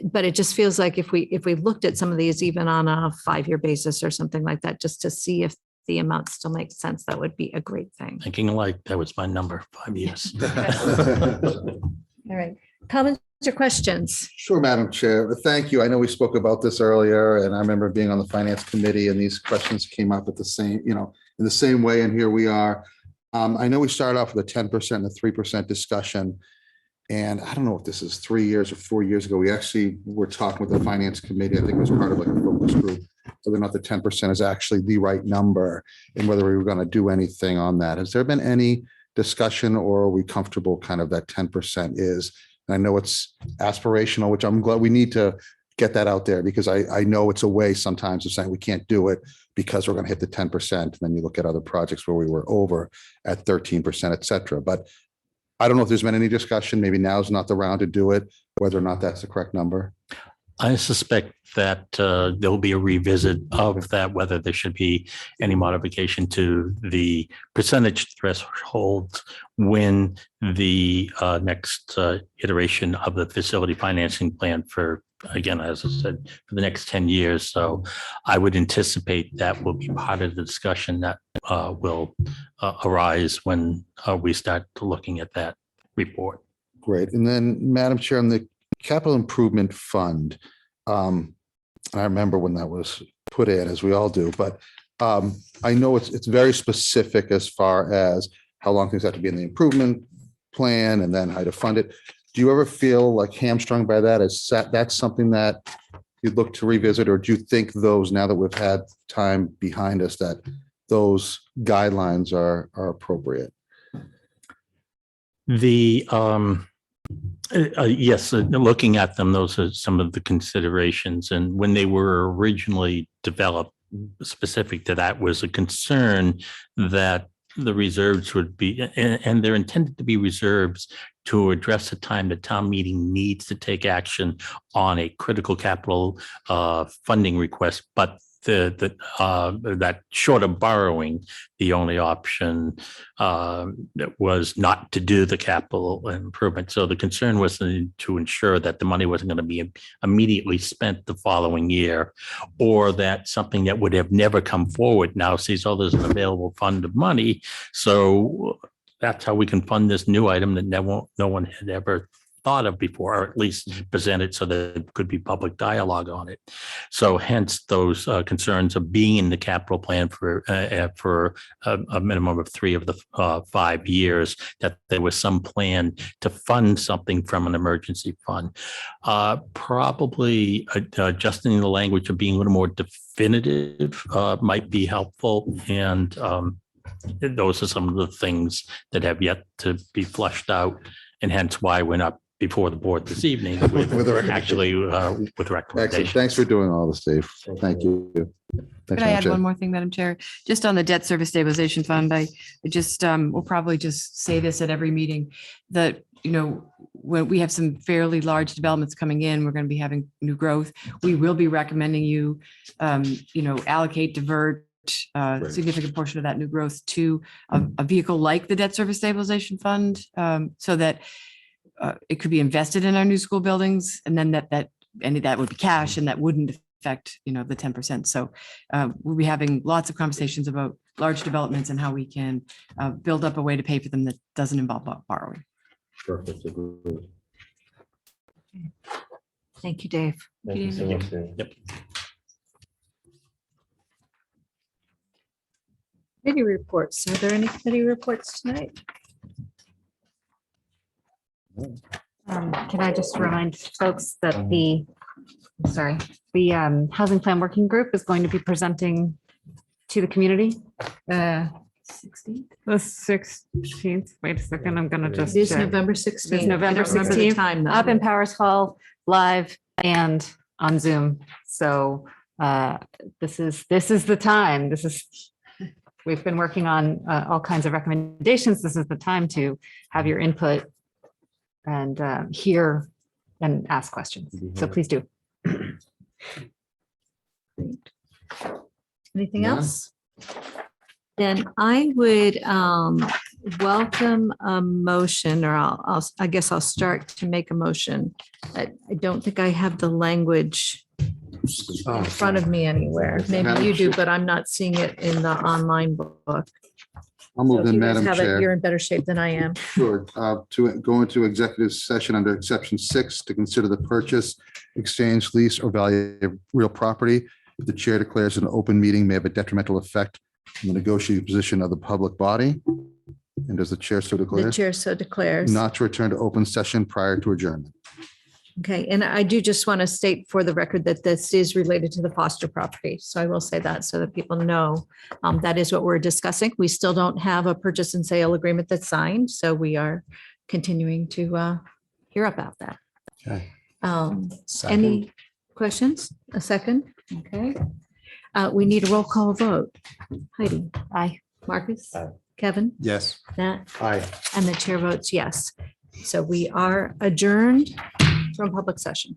But it just feels like if we looked at some of these, even on a 5-year basis or something like that, just to see if the amount still makes sense, that would be a great thing. Thinking like that was my number, 5 years. All right. Comments or questions? Sure, Madam Chair. Thank you. I know we spoke about this earlier, and I remember being on the Finance Committee and these questions came up at the same, in the same way, and here we are. I know we started off with a 10% and a 3% discussion. And I don't know if this is 3 years or 4 years ago, we actually were talking with the Finance Committee. I think it was part of like a focus group, whether or not the 10% is actually the right number and whether we were going to do anything on that. Has there been any discussion, or are we comfortable kind of that 10% is? And I know it's aspirational, which I'm glad we need to get that out there, because I know it's a way sometimes of saying we can't do it because we're going to hit the 10%. And then you look at other projects where we were over at 13%, et cetera. But I don't know if there's been any discussion. Maybe now's not the round to do it, whether or not that's the correct number. I suspect that there'll be a revisit of that, whether there should be any modification to the percentage thresholds when the next iteration of the facility financing plan for, again, as I said, for the next 10 years. So I would anticipate that will be part of the discussion that will arise when we start looking at that report. Great. And then, Madam Chair, on the Capital Improvement Fund, I remember when that was put in, as we all do, but I know it's very specific as far as how long things have to be in the improvement plan and then how to fund it. Do you ever feel like hamstrung by that? Is that something that you'd look to revisit, or do you think those, now that we've had time behind us, that those guidelines are appropriate? Yes, looking at them, those are some of the considerations. And when they were originally developed, specific to that was a concern that the reserves would be, and they're intended to be reserves to address the time the town meeting needs to take action on a critical capital funding request, but that short of borrowing, the only option was not to do the capital improvement. So the concern was to ensure that the money wasn't going to be immediately spent the following year, or that something that would have never come forward now sees, oh, there's an available fund of money. So that's how we can fund this new item that no one had ever thought of before, or at least presented so that there could be public dialogue on it. So hence those concerns of being in the capital plan for a minimum of 3 of the 5 years, that there was some plan to fund something from an emergency fund. Probably adjusting the language of being a little more definitive might be helpful. And those are some of the things that have yet to be fleshed out, and hence why we're not before the board this evening with recommendations. Excellent. Thanks for doing all this, Dave. Thank you. Could I add one more thing, Madam Chair? Just on the debt service stabilization fund, I just we'll probably just say this at every meeting, that when we have some fairly large developments coming in, we're going to be having new growth. We will be recommending you allocate, divert significant portion of that new growth to a vehicle like the debt service stabilization fund, so that it could be invested in our new school buildings, and then that would be cash, and that wouldn't affect the 10%. So we'll be having lots of conversations about large developments and how we can build up a way to pay for them that doesn't involve borrowing. Perfect. Thank you, Dave. Thank you so much, Dave. Yep. Committee reports. Are there any committee reports tonight? Can I just remind folks that the Housing Plan Working Group is going to be presenting to the community? 16th? The 16th. Wait a second, I'm going to just It is check. November 16th. It's November I don't remember the 16th, time, though. up in Powers Hall, live and on Zoom. So this is the time. We've been working on all kinds of recommendations. This is the time to have your input and hear and ask questions. So please do. Anything No. else? Then I would welcome a motion, or I guess I'll start to make a motion. I don't think I have the language in front of me anywhere. Maybe you do, but I'm not seeing it in the online book. I'll move So if in, you guys Madam have it, Chair. you're in better shape than I am. Sure, to go into executive session under exception 6 to consider the purchase, exchange, lease, or value of real property. If the chair declares an open meeting may have a detrimental effect on the negotiating position of the public body. And does the chair so The declare? chair so declares. Not to return to open session prior to adjournment. Okay, and I do just want to state for the record that this is related to the Foster property. So I will say that so that people know that is what we're discussing. We still don't have a purchase and sale agreement that's signed, so we are continuing to hear about that. Okay. Any questions? A second? Okay. We need a roll call vote. Heidi? Aye. Marcus? Kevin? Yes. Nat? Aye. And the chair votes yes. So we are adjourned from public session.